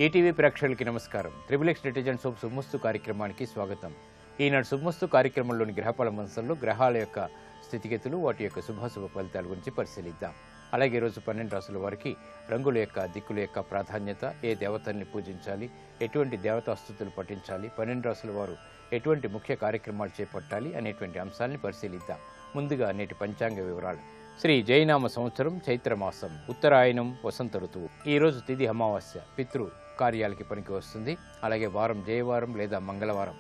ETV ప్రేక్షకులకి నమస్కారం. Triple netizen soap శుభమస్తు కార్యక్రమానికి స్వాగతం. ఈనాడు శుభమస్తు కార్యక్రమంలోని గ్రహఫల మంచంలో గ్రహాల యొక్క స్థితిగతులు, వాటి యొక్క శుభాశుభ ఫలితాల గురించి పరిశీలిద్దాం. అలాగే ఈరోజు 12 రాసుల వారికి రంగుల యొక్క దిక్కుల యొక్క ప్రాధాన్యత, ఏ దేవతల్ని పూజించాలి, ఎటువంటి దేవతా స్తుతులు పఠించాలి, 12 రాసుల వారు ఎటువంటి ముఖ్య కార్యక్రమాలు చేపట్టాలి అనేటువంటి అంశాలని పరిశీలిద్దాం. ముందుగా నేటి పంచాంగ వివరాలు. శ్రీ జయనామ సంవత్సరం చైత్రమాసం, ఉత్తరాయణం, వసంత ఋతువు. ఈరోజు తిథి అమావాస్య, పితృ కార్యాలకి పనికి వస్తుంది. అలాగే వారం జయవారం లేదా మంగళవారం.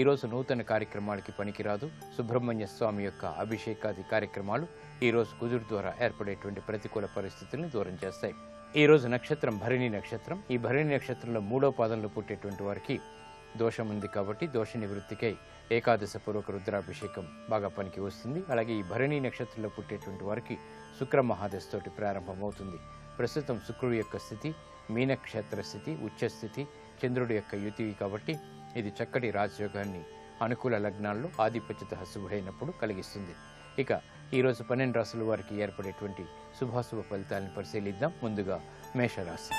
ఈరోజు నూతన కార్యక్రమాలకి పనికిరాదు. సుబ్రహ్మణ్య స్వామి యొక్క అభిషేకాది కార్యక్రమాలు ఈరోజు కుజుడు ద్వారా ఏర్పడేటువంటి ప్రతికూల పరిస్థితుల్ని దూరం చేస్తాయి. ఈరోజు నక్షత్రం భరణి నక్షత్రం. ఈ భరణి నక్షత్రంలో 3వ పాదంలో పుట్టేటువంటి వారికి దోషం ఉంది కాబట్టి దోష నివృత్తికై ఏకాదశ పూర్వక రుద్రాభిషేకం బాగా పనికి వస్తుంది. అలాగే ఈ భరణి నక్షత్రంలో పుట్టేటువంటి వారికి శుక్ర మహాదశతోటి ప్రారంభమవుతుంది. ప్రస్తుతం శుక్రుడి యొక్క స్థితి మీనక్షేత్ర స్థితి, ఉచ్చస్థితి, చంద్రుడి యొక్క యుతి కాబట్టి ఇది చక్కటి రాజయోగాన్ని అనుకూల లగ్నాల్లో ఆధిపత్యత శుభుడైనప్పుడు కలిగిస్తుంది. ఇక ఈరోజు 12 రాసుల వారికి ఏర్పడేటువంటి శుభాశుభ ఫలితాలను పరిశీలిద్దాం. ముందుగా మేషరాశి.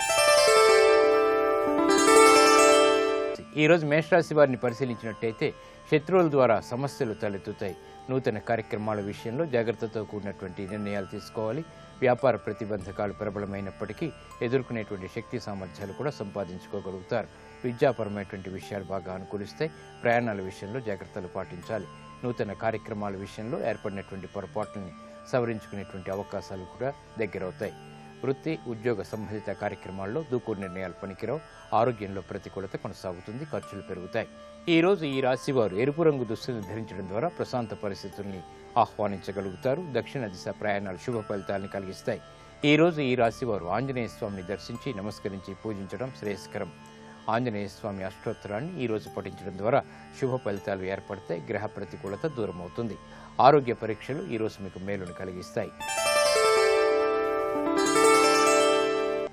ఈరోజు మేషరాశి వారిని పరిశీలించినట్టయితే శత్రువుల ద్వారా సమస్యలు తలెత్తుతాయి. నూతన కార్యక్రమాల విషయంలో జాగ్రత్తతో కూడినటువంటి నిర్ణయాలు తీసుకోవాలి. వ్యాపార ప్రతిబంధకాలు ప్రబలమైనప్పటికీ ఎదుర్కొనేటువంటి శక్తి సామర్థ్యాలు కూడా సంపాదించుకోగలుగుతారు. విద్యాపరమైనటువంటి విషయాలు బాగా అనుకూలిస్తాయి. ప్రయాణాల విషయంలో జాగ్రత్తలు పాటించాలి. నూతన కార్యక్రమాల విషయంలో ఏర్పడినటువంటి పొరపాట్లని సవరించుకునేటువంటి అవకాశాలు కూడా దగ్గరవుతాయి. వృత్తి, ఉద్యోగ సంబంధిత కార్యక్రమాల్లో దూకుడు నిర్ణయాలు పనికిరావు. ఆరోగ్యంలో ప్రతికూలత కొనసాగుతుంది. ఖర్చులు పెరుగుతాయి. ఈ రోజు ఈ రాశి వారు ఎరుపు రంగు దుస్తులను ధరించడం ద్వారా ప్రశాంత పరిస్థితుల్ని ఆహ్వానించగలుగుతారు. దక్షిణ దిశ ప్రయాణాలు శుభ ఫలితాలను కలిగిస్తాయి. ఈ రోజు ఈ రాశి వారు ఆంజనేయ స్వామిని దర్శించి నమస్కరించి పూజించడం శ్రేయస్కరం. ఆంజనేయ స్వామి అష్టోత్తరాన్ని ఈ రోజు పఠించడం ద్వారా శుభ ఫలితాలు ఏర్పడతాయి. గ్రహ ప్రతికూలత దూరం అవుతుంది. ఆరోగ్య పరీక్షలు ఈ రోజు మీకు మేలును కలిగిస్తాయి.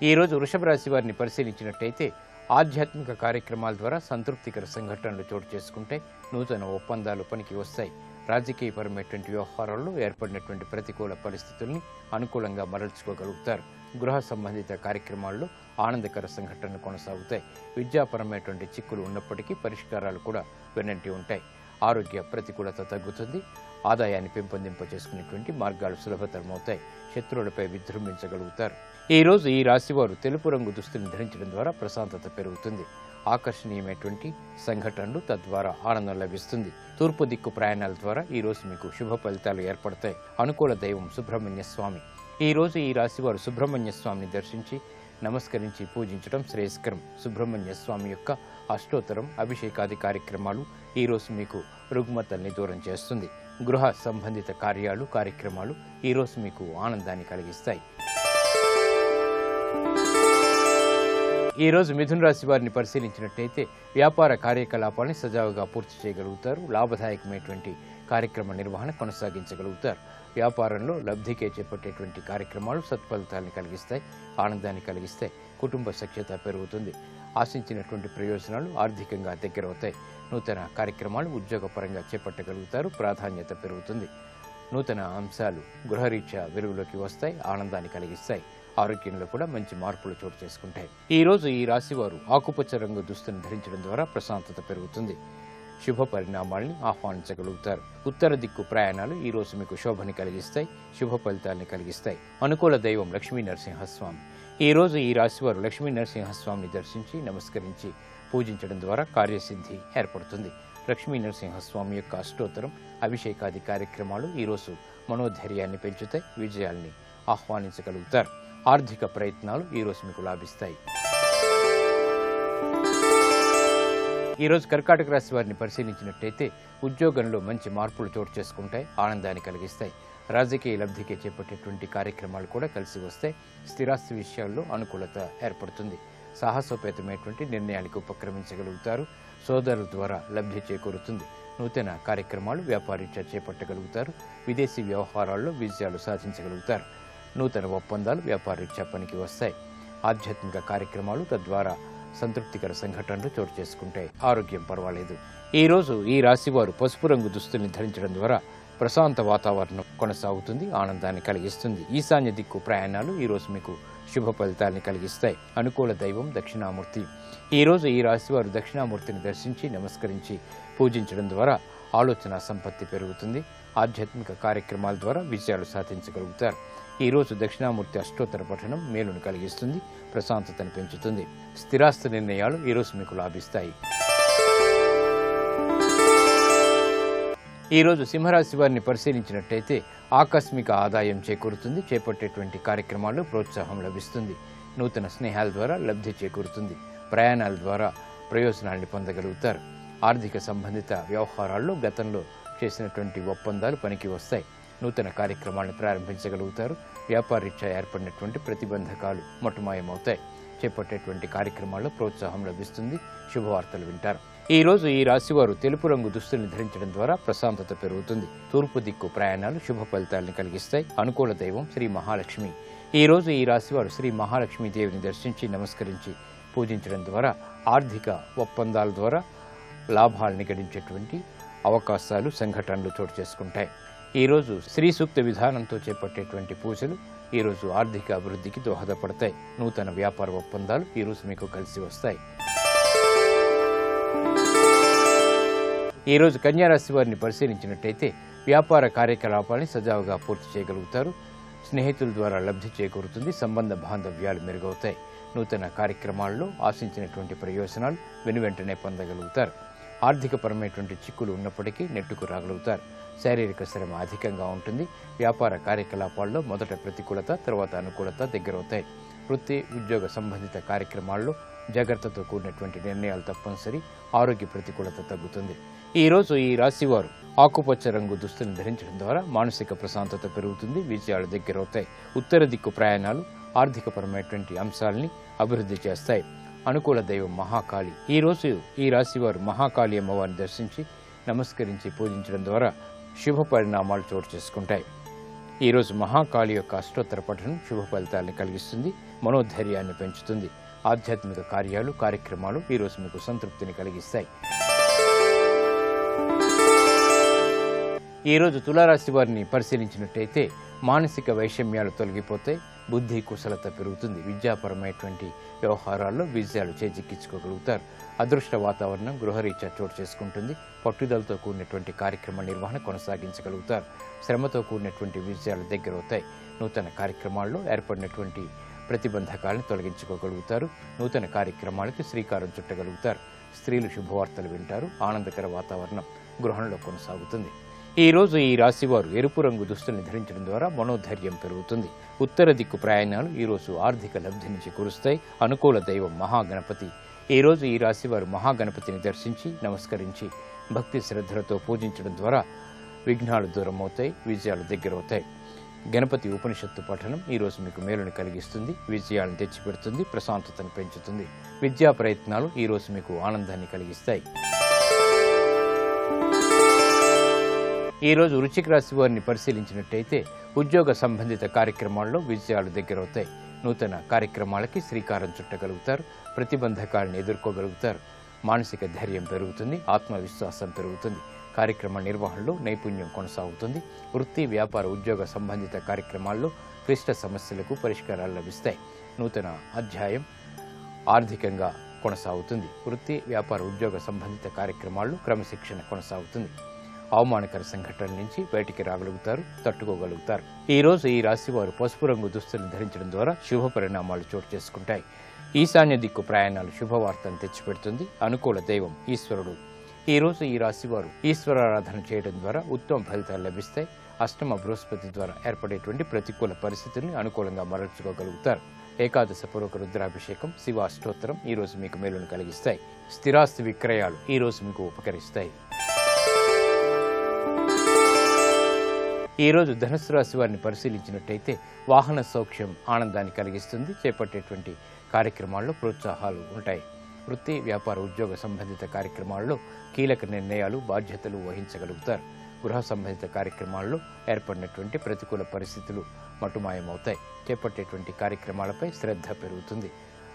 ఈ రోజు వృషభ రాశి వారిని పరిశీలించినట్టయితే ఆధ్యాత్మిక కార్యక్రమాల ద్వారా సంతృప్తికర సంఘటనలు చోటు చేసుకుంటే నూతన ఒప్పందాలు పనికి వస్తాయి. రాజకీయపరమైనటువంటి వ్యవహారాల్లో ఏర్పడినటువంటి ప్రతికూల పరిస్థితుల్ని అనుకూలంగా మరల్చుకోగలుగుతారు. గృహ సంబంధిత కార్యక్రమాల్లో ఆనందకర సంఘటనలు కొనసాగుతాయి. విద్యాపరమైనటువంటి చిక్కులు ఉన్నప్పటికీ పరిష్కారాలు కూడా వెన్నంటి ఉంటాయి. ఆరోగ్య ప్రతికూలత తగ్గుతుంది. ఆదాయాన్ని పెంపొందింప చేసుకునేటువంటి మార్గాలు సులభతరమవుతాయి. శత్రువులపై విజృంభించగలుగుతారు. ఈ రోజు ఈ రాశివారు తెలుపు రంగు దుస్తులను ధరించడం ద్వారా ప్రశాంతత పెరుగుతుంది. ఆకర్షణీయమైనటువంటి సంఘటనలు, తద్వారా ఆనందం లభిస్తుంది. తూర్పు దిక్కు ప్రయాణాల ద్వారా ఈ రోజు మీకు శుభ ఫలితాలు ఏర్పడతాయి. అనుకూల దైవం సుబ్రహ్మణ్య స్వామి. ఈ రోజు ఈ రాశివారు సుబ్రహ్మణ్య స్వామిని దర్శించి నమస్కరించి పూజించడం శ్రేయస్కరం. సుబ్రహ్మణ్య స్వామి యొక్క అష్టోత్తరం, అభిషేకాది కార్యక్రమాలు ఈ రోజు మీకు రుగ్మతల్ని దూరం చేస్తుంది. గృహ సంబంధిత కార్యక్రమాలు ఈ రోజు మీకు ఆనందాన్ని కలిగిస్తాయి. ఈ రోజు మిథున రాశి వారిని పరిశీలించినట్టయితే వ్యాపార కార్యకలాపాలను సజావుగా పూర్తి చేయగలుగుతారు. లాభదాయకమైనటువంటి కార్యక్రమ నిర్వహణ కొనసాగించగలుగుతారు. వ్యాపారంలో లబ్ధికే చేపట్టేటువంటి కార్యక్రమాలు సత్ఫలితాలను కలిగిస్తాయి, ఆనందాన్ని కలిగిస్తాయి. కుటుంబ సఖ్యత పెరుగుతుంది. ఆశించినటువంటి ప్రయోజనాలు ఆర్థికంగా దగ్గరవుతాయి. నూతన కార్యక్రమాలు ఉద్యోగపరంగా చేపట్టగలుగుతారు. ప్రాధాన్యత పెరుగుతుంది. నూతన అంశాలు గృహరీత్యా వెలుగులోకి వస్తాయి, ఆనందాన్ని కలిగిస్తాయి. ఆరోగ్యంలో కూడా మంచి మార్పులు చోటు చేసుకుంటాయి. ఈ రోజు ఈ రాశి వారు ఆకుపచ్చ రంగు దుస్తులను ధరించడం ద్వారా ప్రశాంతత పెరుగుతుంది. శుభ పరిణామాల్ని ఆహ్వానించగలుగుతారు. ఉత్తర దిక్కు ప్రయాణాలు ఈ రోజు మీకు శోభని కలిగిస్తాయి, శుభ ఫలితాలను కలిగిస్తాయి. అనుకూల దైవం లక్ష్మీ నరసింహస్వామి. ఈ రోజు ఈ రాశివారు లక్ష్మీ నరసింహస్వామిని దర్శించి నమస్కరించి పూజించడం ద్వారా కార్యసిద్ధి ఏర్పడుతుంది. లక్ష్మీ నరసింహస్వామి యొక్క అష్టోత్తరం, అభిషేకాది కార్యక్రమాలు ఈరోజు మనోధైర్యాన్ని పెంచుతాయి, విజయాల్ని ఆహ్వానించగలుగుతారు. ఆర్థిక ప్రయత్నాలు ఈరోజు మీకు లాభిస్తాయి. ఈరోజు కర్కాటక రాశి వారిని పరిశీలించినట్టయితే ఉద్యోగంలో మంచి మార్పులు చోటు చేసుకుంటాయి, ఆనందాన్ని కలిగిస్తాయి. రాజకీయ లబ్ధికి చేపట్టేటువంటి కార్యక్రమాలు కూడా కలిసి వస్తాయి. స్థిరాస్తి విషయాల్లో అనుకూలత ఏర్పడుతుంది. సాహసోపేతమైనటువంటి నిర్ణయాలకు ఉపక్రమించగలుగుతారు. సోదరుల ద్వారా లబ్ధి చేకూరుతుంది. నూతన కార్యక్రమాలు వ్యాపారీత్యా చేపట్టగలుగుతారు. విదేశీ వ్యవహారాల్లో విజయాలు సాధించగలుగుతారు. నూతన ఒప్పందాలు వ్యాపారీత్యా పనికి వస్తాయి. ఆధ్యాత్మిక కార్యక్రమాలు తద్వారా సంతృప్తికర సంఘటనలు చోటు చేసుకుంటాయి. ఆరోగ్యం పర్వాలేదు. ఈ రోజు ఈ రాశివారు పసుపు రంగు దుస్తుల్ని ధరించడం ద్వారా ప్రశాంత వాతావరణం కొనసాగుతుంది, ఆనందాన్ని కలిగిస్తుంది. ఈశాన్య దిక్కు ప్రయాణాలు ఈరోజు మీకు శుభ ఫలితాలను కలిగిస్తాయి. అనుకూల దైవం దక్షిణామూర్తి. ఈరోజు ఈ రాశివారు దక్షిణామూర్తిని దర్శించి నమస్కరించి పూజించడం ద్వారా ఆలోచన సంపత్తి పెరుగుతుంది. ఆధ్యాత్మిక కార్యక్రమాల ద్వారా విజయాలు సాధించగలుగుతారు. ఈరోజు దక్షిణామూర్తి అష్టోత్తర పఠనం మేలును కలిగిస్తుంది, ప్రశాంతతను పెంచుతుంది. స్థిరాస్తి నిర్ణయాలు ఈరోజు మీకు లాభిస్తాయి. ఈరోజు సింహరాశి వారిని పరిశీలించినట్టయితే ఆకస్మిక ఆదాయం చేకూరుతుంది. చేపట్టేటువంటి కార్యక్రమాల్లో ప్రోత్సాహం లభిస్తుంది. నూతన స్నేహాల ద్వారా లబ్ధి చేకూరుతుంది. ప్రయాణాల ద్వారా ప్రయోజనాన్ని పొందగలుగుతారు. ఆర్థిక సంబంధిత వ్యవహారాల్లో గతంలో చేసినటువంటి ఒప్పందాలు పనికి వస్తాయి. నూతన కార్యక్రమాలను ప్రారంభించగలుగుతారు. వ్యాపారరీత్యా ఏర్పడినటువంటి ప్రతిబంధకాలు మటుమాయమవుతాయి. చేపట్టేటువంటి కార్యక్రమాల్లో ప్రోత్సాహం లభిస్తుంది. శుభవార్తలు వింటారు. ఈరోజు ఈ రాశివారు తెలుపు రంగు దుస్తుల్ని ధరించడం ద్వారా ప్రశాంతత పెరుగుతుంది. తూర్పు దిక్కు ప్రయాణాలు శుభ ఫలితాలను కలిగిస్తాయి. అనుకూల దైవం శ్రీ మహాలక్ష్మి. ఈరోజు ఈ రాశివారు శ్రీ మహాలక్ష్మీదేవిని దర్శించి నమస్కరించి పూజించడం ద్వారా ఆర్థిక ఒప్పందాల ద్వారా లాభాలను గడించేటువంటి అవకాశాలు సంఘటనలు చోటు చేసుకుంటాయి. ఈరోజు శ్రీ సూక్త విధానంతో చేపట్టేటువంటి పూజలు ఈరోజు ఆర్థిక అభివృద్ధికి దోహదపడతాయి. నూతన వ్యాపార ఒప్పందాలు ఈరోజు మీకు కలిసి వస్తాయి. ఈరోజు కన్యారాశి వారిని పరిశీలించినట్టయితే వ్యాపార కార్యకలాపాన్ని సజావుగా పూర్తి చేయగలుగుతారు. స్నేహితుల ద్వారా లబ్ధి చేకూరుతుంది. సంబంధ బాంధవ్యాలు మెరుగవుతాయి. నూతన కార్యక్రమాల్లో ఆశించినటువంటి ప్రయోజనాలు వెనువెంటనే పొందగలుగుతారు. ఆర్థికపరమైనటువంటి చిక్కులు ఉన్నప్పటికీ నెట్టుకు రాగలుగుతారు. శారీరక శ్రమ అధికంగా ఉంటుంది. వ్యాపార కార్యకలాపాల్లో మొదట ప్రతికూలత, తర్వాత అనుకూలత దగ్గరవుతాయి. వృత్తి ఉద్యోగ సంబంధిత కార్యక్రమాల్లో జాగ్రత్తతో కూడినటువంటి నిర్ణయాలు తప్పనిసరి. ఆరోగ్య ప్రతికూలత తగ్గుతుంది. ఈరోజు ఈ రాశివారు ఆకుపచ్చ రంగు దుస్తులను ధరించడం ద్వారా మానసిక ప్రశాంతత పెరుగుతుంది. విజయాలు దగ్గరవుతాయి. ఉత్తర దిక్కు ప్రయాణాలు ఆర్థికపరమైనటువంటి అంశాలని అభివృద్ధి చేస్తాయి. అనుకూల దైవం మహాకాళి. ఈరోజు ఈ రాశివారు మహాకాళి అమ్మవారిని దర్శించి నమస్కరించి పూజించడం ద్వారా శుభ పరిణామాలు చోటు చేసుకుంటాయి. ఈరోజు మహాకాళి యొక్క అష్టోత్తర పఠనం శుభ ఫలితాలను కలిగిస్తుంది. మనోధైర్యాన్ని పెంచుతుంది. ఆధ్యాత్మిక కార్యక్రమాలు ఈరోజు మీకు సంతృప్తిని కలిగిస్తాయి. ఈరోజు తులారాశి వారిని పరిశీలించినట్టయితే మానసిక వైషమ్యాలు తొలగిపోతాయి. బుద్ధి కుశలత పెరుగుతుంది. విద్యాపరమైనటువంటి వ్యవహారాల్లో విజయాలు చేజిక్కించుకోగలుగుతారు. అదృష్ట వాతావరణం గృహరీత్యా చోటు చేసుకుంటుంది. పట్టుదలతో కూడినటువంటి కార్యక్రమ నిర్వహణ కొనసాగించగలుగుతారు. శ్రమతో కూడినటువంటి విజయాలు దగ్గరవుతాయి. నూతన కార్యక్రమాల్లో ఏర్పడినటువంటి ప్రతిబంధకాలను తొలగించుకోగలుగుతారు. నూతన కార్యక్రమాలకి శ్రీకారం చుట్టగలుగుతారు. స్త్రీలు శుభవార్తలు వింటారు. ఆనందకర వాతావరణం గృహంలో కొనసాగుతుంది. ఈరోజు ఈ రాశివారు ఎరుపు రంగు దుస్తుల్ని ధరించడం ద్వారా మనోధైర్యం పెరుగుతుంది. ఉత్తర దిక్కు ప్రయాణాలు ఈరోజు ఆర్థిక లబ్ధిని చేకూరుస్తాయి. అనుకూల దైవం మహాగణపతి. ఈరోజు ఈ రాశివారు మహాగణపతిని దర్శించి నమస్కరించి భక్తి శ్రద్ధలతో పూజించడం ద్వారా విఘ్నాలు దూరమవుతాయి. విజయాలు దగ్గరవుతాయి. గణపతి ఉపనిషత్తు పఠనం ఈరోజు మీకు మేలును కలిగిస్తుంది. విజయాలను తెచ్చిపెడుతుంది. ప్రశాంతతను పెంచుతుంది. విద్యా ప్రయత్నాలు ఈరోజు మీకు ఆనందాన్ని కలిగిస్తాయి. ఈరోజు వృశ్చిక రాశి వారిని పరిశీలించినట్టయితే ఉద్యోగ సంబంధిత కార్యక్రమాల్లో విజయాలు దగ్గరవుతాయి. నూతన కార్యక్రమాలకి శ్రీకారం చుట్టగలుగుతారు. ప్రతిబంధకాలను ఎదుర్కోగలుగుతారు. మానసిక ధైర్యం పెరుగుతుంది. ఆత్మవిశ్వాసం పెరుగుతుంది. కార్యక్రమ నిర్వహణలో నైపుణ్యం కొనసాగుతుంది. వృత్తి వ్యాపార ఉద్యోగ సంబంధిత కార్యక్రమాల్లో క్లిష్ట సమస్యలకు పరిష్కారాలు లభిస్తాయి. నూతన అధ్యాయం ఆర్థికంగా కొనసాగుతుంది. వృత్తి వ్యాపార ఉద్యోగ సంబంధిత కార్యక్రమాల్లో క్రమశిక్షణ కొనసాగుతుంది. అవమానకర సంఘటనల నుంచి బయటికి రాగలుగుతారు. తట్టుకోగలుగుతారు. ఈరోజు ఈ రాశివారు పసుపు రంగు దుస్తులను ధరించడం ద్వారా శుభ పరిణామాలు చోటు చేసుకుంటాయి. ఈశాన్య దిక్కు ప్రయాణాలు శుభవార్తను తెచ్చిపెడుతుంది. అనుకూల దైవం ఈశ్వరుడు. ఈరోజు ఈ రాశివారు ఈశ్వరారాధన చేయడం ద్వారా ఉత్తమ ఫలితాలు లభిస్తాయి. అష్టమ బృహస్పతి ద్వారా ఏర్పడేటువంటి ప్రతికూల పరిస్థితుల్ని అనుకూలంగా మరల్చుకోగలుగుతారు. ఏకాదశపూర్వక రుద్రాభిషేకం, శివ అష్టోత్తరం ఈరోజు మీకు మేలును కలిగిస్తాయి. స్థిరాస్తి విక్రయాలు ఈరోజు మీకు ఉపకరిస్తాయి. ఈరోజు ధనుసు రాశి వారిని పరిశీలించినట్టయితే వాహన సౌఖ్యం ఆనందాన్ని కలిగిస్తుంది. చేపట్టేటువంటి కార్యక్రమాల్లో ప్రోత్సాహాలు ఉంటాయి. వృత్తి వ్యాపార ఉద్యోగ సంబంధిత కార్యక్రమాల్లో కీలక నిర్ణయాలు బాధ్యతలు వహించగలుగుతారు. గృహ సంబంధిత కార్యక్రమాల్లో ఏర్పడినటువంటి ప్రతికూల పరిస్థితులు మటుమాయమవుతాయి. చేపట్టేటువంటి కార్యక్రమాలపై శ్రద్ధ పెరుగుతుంది.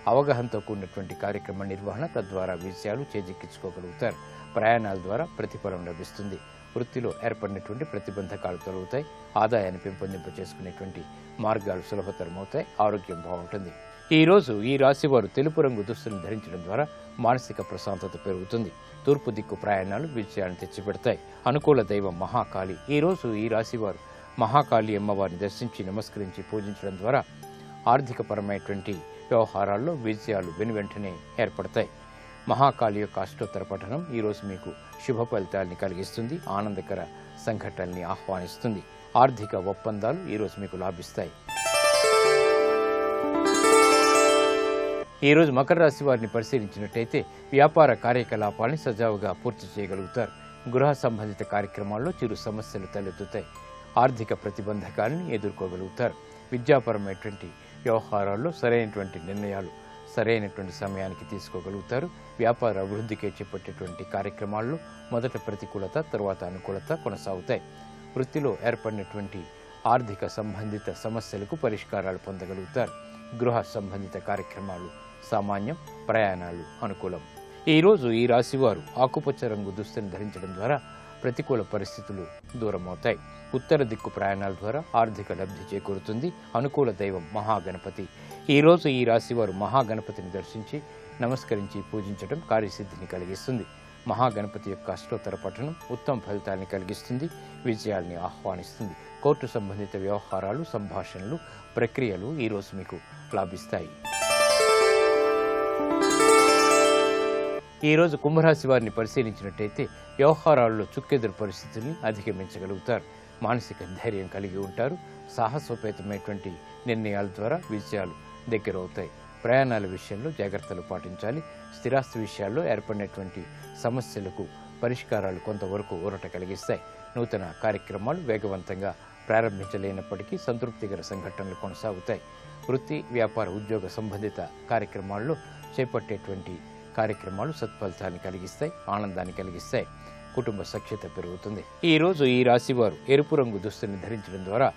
అవగాహనతో కూడినటువంటి కార్యక్రమ నిర్వహణ తద్వారా విజయాలు చేజిక్కించుకోగలుగుతారు. ప్రయాణాల ద్వారా ప్రతిఫలం లభిస్తుంది. వృత్తిలో ఏర్పడినటువంటి ప్రతిబంధకాలు తొలగుతాయి, ఆదాయాన్ని పెంపొందింప చేసుకునేటువంటి మార్గాలు సులభతరమవుతాయి, ఆరోగ్యం బాగుంటుంది. ఈ రోజు ఈ రాశివారు తెలుపు రంగు దుస్తులను ధరించడం ద్వారా మానసిక ప్రశాంతత పెరుగుతుంది. తూర్పు దిక్కు ప్రయాణాలు విజయాన్ని తెచ్చిపెడతాయి. అనుకూల దైవం మహాకాళి. ఈ రోజు ఈ రాశివారు మహాకాళి అమ్మవారిని దర్శించి నమస్కరించి పూజించడం ద్వారా ఆర్థికపరమైనటువంటి వ్యవహారాల్లో విజయాలు వెనువెంటనే ఏర్పడతాయి. మహాకాళి యొక్క అష్టోత్తర పఠనం ఈరోజు మీకు శుభ ఫలితాలని కలిగిస్తుంది, ఆనందకర సంఘటనల్ని ఆహ్వానిస్తుంది. ఆర్థిక ఒప్పందాలు ఈరోజు మీకు లాభిస్తాయి. ఈరోజు మకర రాశి వారిని పరిశీలించినట్టయితే వ్యాపార కార్యకలాపాలని సజావుగా పూర్తి చేయగలుగుతారు. గృహ సంబంధిత కార్యక్రమాల్లో చిరు సమస్యలు తలెత్తుతాయి. ఆర్థిక ప్రతిబంధకాలను ఎదుర్కోగలుగుతారు. విద్యాపరమైనటువంటి వ్యవహారాల్లో సరైనటువంటి నిర్ణయాలు సరైనటువంటి సమయానికి తీసుకోగలుగుతారు. వ్యాపార అభివృద్ధికి చేపట్టేటువంటి కార్యక్రమాల్లో మొదట ప్రతికూలత, తర్వాత అనుకూలత కొనసాగుతాయి. వృత్తిలో ఏర్పడినటువంటి ఆర్థిక సంబంధిత సమస్యలకు పరిష్కారాలు పొందగలుగుతారు. గృహ సంబంధిత కార్యక్రమాలు సామాన్యం, ప్రయాణాలు అనుకూలం. ఈరోజు ఈ రాశివారు ఆకుపచ్చ రంగు దుస్తులను ధరించడం ద్వారా ప్రతికూల పరిస్థితులు దూరమవుతాయి. ఉత్తర దిక్కు ప్రయాణాల ద్వారా ఆర్థిక లబ్ధి చేకూరుతుంది. అనుకూల దైవం మహాగణపతి. ఈరోజు ఈ రాశివారు మహాగణపతిని దర్శించి నమస్కరించి పూజించడం కార్యసిద్ధిని కలిగిస్తుంది. మహాగణపతి యొక్క అష్టోత్తర పఠనం ఉత్తమ ఫలితాన్ని కలిగిస్తుంది, విజయాల్ని ఆహ్వానిస్తుంది. కోర్టు సంబంధిత వ్యవహారాలు, సంభాషణలు, ప్రక్రియలు ఈరోజు మీకు లాభిస్తాయి. ఈరోజు కుంభరాశి వారిని పరిశీలించినట్టయితే వ్యవహారాల్లో చుక్కెదురు పరిస్థితుల్ని అధిగమించగలుగుతారు. మానసిక ధైర్యం కలిగి ఉంటారు. సాహసోపేతమైనటువంటి నిర్ణయాల ద్వారా విజయాలు దగ్గరవుతాయి. ప్రయాణాల విషయంలో జాగ్రత్తలు పాటించాలి. స్థిరాస్తి విషయాల్లో ఏర్పడినటువంటి సమస్యలకు పరిష్కారాలు కొంతవరకు ఊరట కలిగిస్తాయి. నూతన కార్యక్రమాలు వేగవంతంగా ప్రారంభించలేనప్పటికీ సంతృప్తికర సంఘటనలు కొనసాగుతాయి. వృత్తి, వ్యాపార, ఉద్యోగ సంబంధిత కార్యక్రమాల్లో చేపట్టేటువంటి కార్యక్రమాలు సత్ఫలితాన్ని కలిగిస్తాయి, ఆనందాన్ని కలిగిస్తాయి. కుటుంబ సఖ్యత పెరుగుతుంది. ఈ రోజు ఈ రాశివారు ఎరుపు రంగు దుస్తుల్ని ధరించడం ద్వారా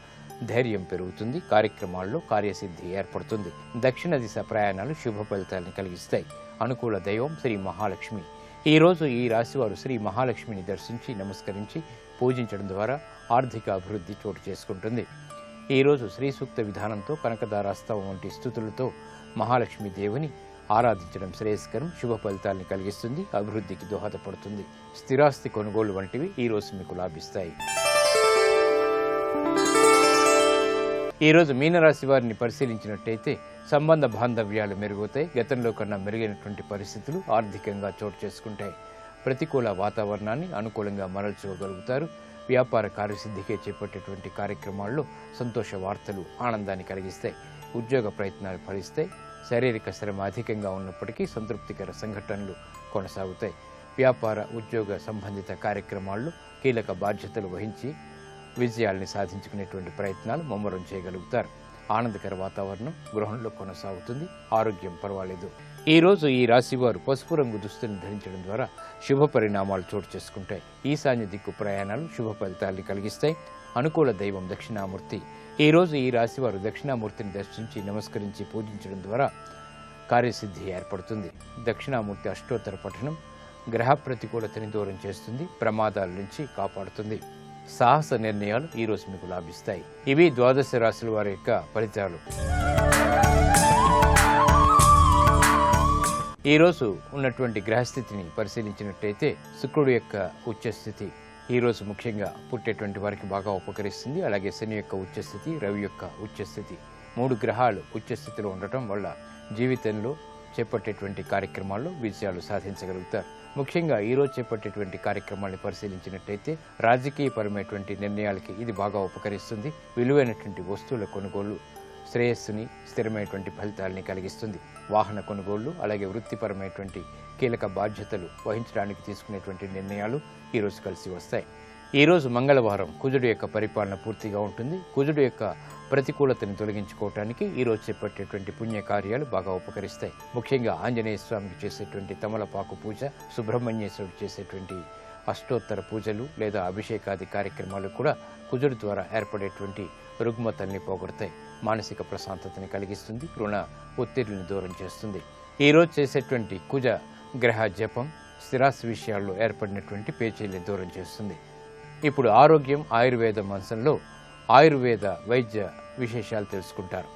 ధైర్యం పెరుగుతుంది. కార్యక్రమాల్లో కార్యసిద్ధి ఏర్పడుతుంది. దక్షిణ దిశ ప్రయాణాలు శుభ ఫలితాలను కలిగిస్తాయి. అనుకూల దైవం శ్రీ మహాలక్ష్మి. ఈ రోజు ఈ రాశివారు శ్రీ మహాలక్ష్మిని దర్శించి నమస్కరించి పూజించడం ద్వారా ఆర్థిక అభివృద్ధి చోటు చేసుకుంటుంది. ఈ రోజు శ్రీ సూక్త విధానంతో, కనకదారాస్తవం వంటి స్తుతులతో మహాలక్ష్మి దేవుని ఆరాధించడం శ్రేయస్కరం, శుభ ఫలితాలను కలిగిస్తుంది, అభివృద్ధికి దోహదపడుతుంది. స్థిరాస్తి కొనుగోలు వంటివి ఈ రోజు మీకు లాభిస్తాయి. ఈరోజు మీనరాశి వారిని పరిశీలించినట్టయితే సంబంధ బాంధవ్యాలు మెరుగుతాయి. గతంలో కన్నా మెరుగైనటువంటి పరిస్థితులు ఆర్థికంగా చోటు చేసుకుంటాయి. ప్రతికూల వాతావరణాన్ని అనుకూలంగా మరల్చుకోగలుగుతారు. వ్యాపార కార్యసిద్ధికే చేపట్టేటువంటి కార్యక్రమాల్లో సంతోష వార్తలు ఆనందాన్ని కలిగిస్తాయి. ఉద్యోగ ప్రయత్నాలు ఫలిస్తాయి. శారీరక శ్రమ అధికంగా ఉన్నప్పటికీ సంతృప్తికర సంఘటనలు కొనసాగుతాయి. వ్యాపార, ఉద్యోగ సంబంధిత కార్యక్రమాల్లో కీలక బాధ్యతలు వహించి విజయాల్ని సాధించుకునేటువంటి ప్రయత్నాలు ముమ్మరం చేయగలుగుతారు. ఆనందకర వాతావరణం గృహంలో కొనసాగుతుంది. ఆరోగ్యం పర్వాలేదు. ఈ రోజు ఈ రాశివారు పసుపు రంగు దుస్తులను ధరించడం ద్వారా శుభ పరిణామాలు చోటు చేసుకుంటాయి. ఈశాన్య దిక్కు ప్రయాణాలు శుభ ఫలితాన్ని కలిగిస్తాయి. అనుకూల దైవం దక్షిణామూర్తి. ఈ రోజు ఈ రాశివారు దక్షిణామూర్తిని దర్శించి నమస్కరించి పూజించడం ద్వారా కార్యసిద్ధి ఏర్పడుతుంది. దక్షిణామూర్తి అష్టోత్తర పఠనం గ్రహ ప్రతికూలతని దూరం చేస్తుంది, ప్రమాదాల నుంచి కాపాడుతుంది. సాహస నిర్ణయాలు ఈ రోజు మీకు లాభిస్తాయి. ఇవి ద్వాదశ రాశుల వారి యొక్క ఫలితాలు. ఈ రోజు ఉన్నటువంటి గ్రహస్థితిని పరిశీలించినట్టయితే శుక్రుడు యొక్క ఉచ్చస్థితి ఈ రోజు ముఖ్యంగా పుట్టేటువంటి వారికి బాగా ఉపకరిస్తుంది. అలాగే శని యొక్క ఉచ్చస్థితి, రవి యొక్క ఉచ్చస్థితి, 3 గ్రహాలు ఉచ్చస్థితిలో ఉండటం వల్ల జీవితంలో చేపట్టేటువంటి కార్యక్రమాల్లో విజయాలు సాధించగలుగుతారు. ముఖ్యంగా ఈరోజు చేపట్టేటువంటి కార్యక్రమాలను పరిశీలించినట్టయితే రాజకీయపరమైనటువంటి నిర్ణయాలకి ఇది బాగా ఉపకరిస్తుంది. విలువైనటువంటి వస్తువుల కొనుగోలు శ్రేయస్సుని, స్థిరమైనటువంటి ఫలితాలని కలిగిస్తుంది. వాహన కొనుగోళ్లు, అలాగే వృత్తిపరమైనటువంటి కీలక బాధ్యతలు వహించడానికి తీసుకునేటువంటి నిర్ణయాలు ఈరోజు కలిసి వస్తాయి. ఈరోజు మంగళవారం కుజుడు యొక్క పరిపాలన పూర్తిగా ఉంటుంది. కుజుడు యొక్క ప్రతికూలతను తొలగించుకోవటానికి ఈరోజు చేపట్టేటువంటి పుణ్యకార్యాలు బాగా ఉపకరిస్తాయి. ముఖ్యంగా ఆంజనేయ స్వామికి చేసేటువంటి తమలపాకు పూజ, సుబ్రహ్మణ్యేశ్వరుడు చేసేటువంటి అష్టోత్తర పూజలు లేదా అభిషేకాది కార్యక్రమాలు కూడా కుజుడు ద్వారా ఏర్పడేటువంటి రుగ్మతల్ని పోగొడతాయి. మానసిక ప్రశాంతతని కలిగిస్తుంది. రుణ ఒత్తిడిని దూరం చేస్తుంది. ఈరోజు చేసేటువంటి కుజ గ్రహ జపం స్థిరాస్తి విషయాల్లో ఏర్పడినటువంటి పేచీల్ని దూరం చేస్తుంది. ఇప్పుడు ఆరోగ్యం ఆయుర్వేదం అంశంలో ఆయుర్వేద వైద్య విశేషాలు తెలుసుకుంటారు.